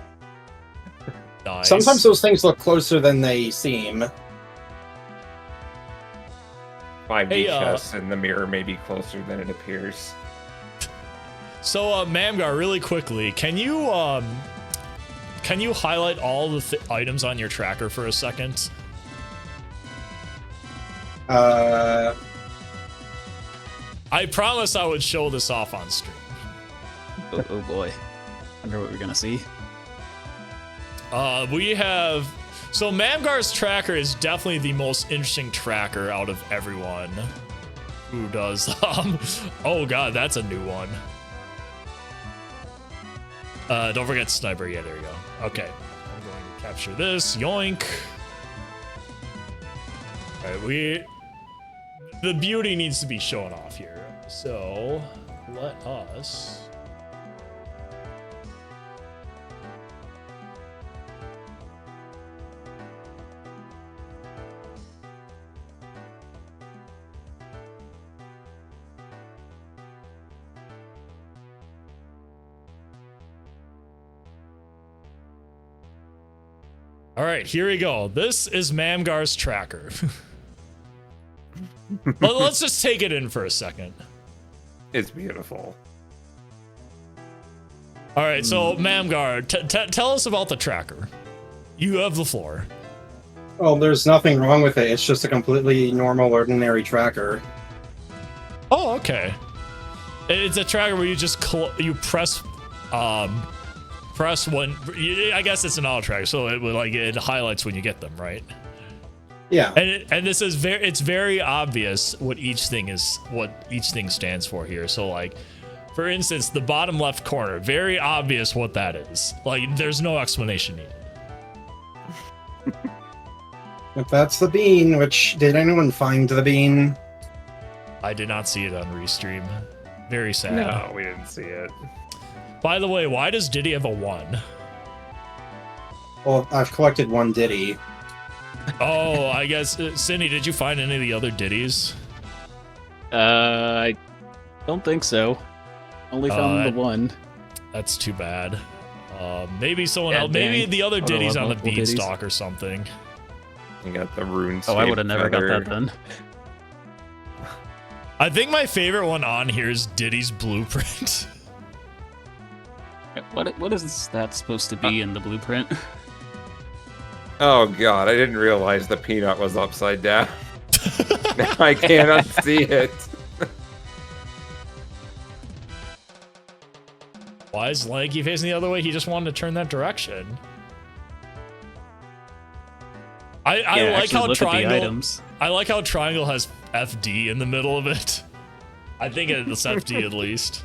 Nice. Sometimes those things look closer than they seem. 5D Hey, chess in the mirror may be closer than it appears. So Mamgar, really quickly, can you highlight all the items on your tracker for a second? I promised I would show this off on stream. Oh boy. Wonder what we're gonna see. We have... So Mamgar's tracker is definitely the most interesting tracker out of everyone who does... oh god, that's a new one. Don't forget Sniper. Yeah, there you go. Okay. I'm going to capture this. Yoink. Alright, the beauty needs to be shown off here. So, let us... All right, here we go. This is Mamgar's tracker. Let's just take it in for a second. It's beautiful. All right, so Mamgar, tell us about the tracker. You have the floor. Well, there's nothing wrong with it. It's just a completely normal, ordinary tracker. Oh, okay. It's a tracker where you just you press one. I guess it's an auto tracker, so it highlights when you get them, right? Yeah. And this is it's very obvious what each thing stands for here. So like, for instance, the bottom left corner, very obvious what that is. Like, there's no explanation needed. If that's the bean, which, did anyone find the bean? I did not see it on Restream. Very sad. No, we didn't see it. By the way, why does Diddy have a 1? Well, I've collected one Diddy. Oh, I guess, Synii, did you find any of the other Diddies? I don't think so. Only found the one. That's too bad. Maybe someone Yeah, else. Maybe dang. the other I would've Diddy's loved on the multiple Diddies. beanstalk or something. You got the rune. Oh, I would have never got that done. I think my favorite one on here is Diddy's blueprint. What is that supposed to be in the blueprint? Oh god, I didn't realize the peanut was upside down. Now I can't unsee it. Why is Lanky facing the other way? He just wanted to turn that direction. I like how look at the triangle. items. I like how triangle has FD in the middle of it. I think it's FD at least.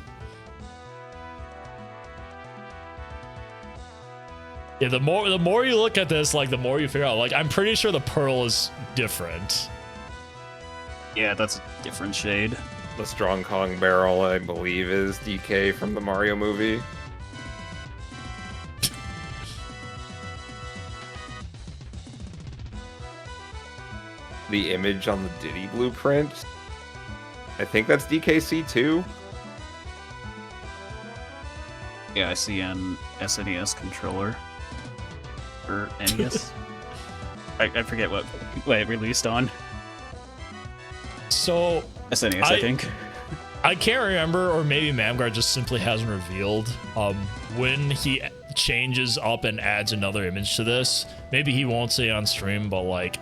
Yeah, the more you look at this, like the more you figure out. Like, I'm pretty sure the pearl is different. Yeah, that's a different shade. The Strong Kong barrel, I believe, is DK from the Mario movie. The image on the Diddy blueprint, I think that's DKC2. Yeah, I see an SNES controller. Or NES. I forget what it released on. So SNES, I think. I can't remember, or maybe Mamgar just simply hasn't revealed when he changes up and adds another image to this. Maybe he won't say on stream, but like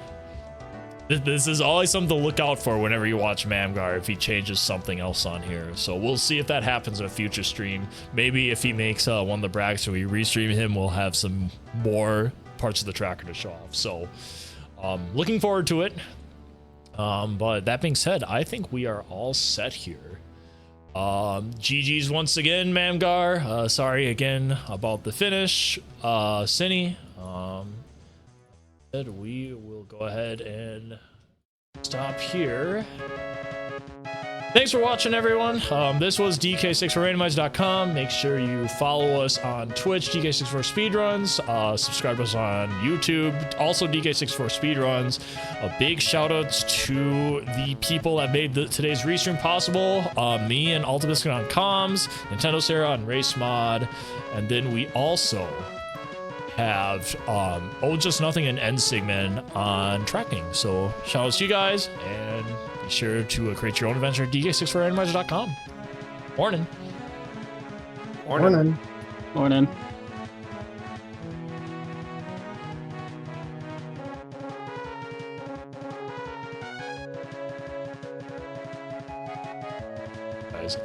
this is always something to look out for whenever you watch Mamgar if he changes something else on here. So we'll see if that happens in a future stream. Maybe if he makes one of the brackets where we restream him, we'll have some more parts of the tracker to show off. So looking forward to it. But that being said, I think we are all set here. GG's once again, Mamgar. Sorry again about the finish. Synii. We will go ahead and stop here. Thanks for watching, everyone. This was DK64Randomizer.com. Make sure you follow us on Twitch, DK64 Speedruns. Subscribe to us on YouTube, also DK64 Speedruns. A big shout out to the people that made today's restream possible. Me and Ultibiscuit on comms, Nintendo Sarah on Race Mod, and then we also have Oh Just Nothing and N Sigmund on tracking. So shout out to you guys, and be sure to create your own adventure at DK64Randomizer.com. Morning. Morning. Morning. Guys,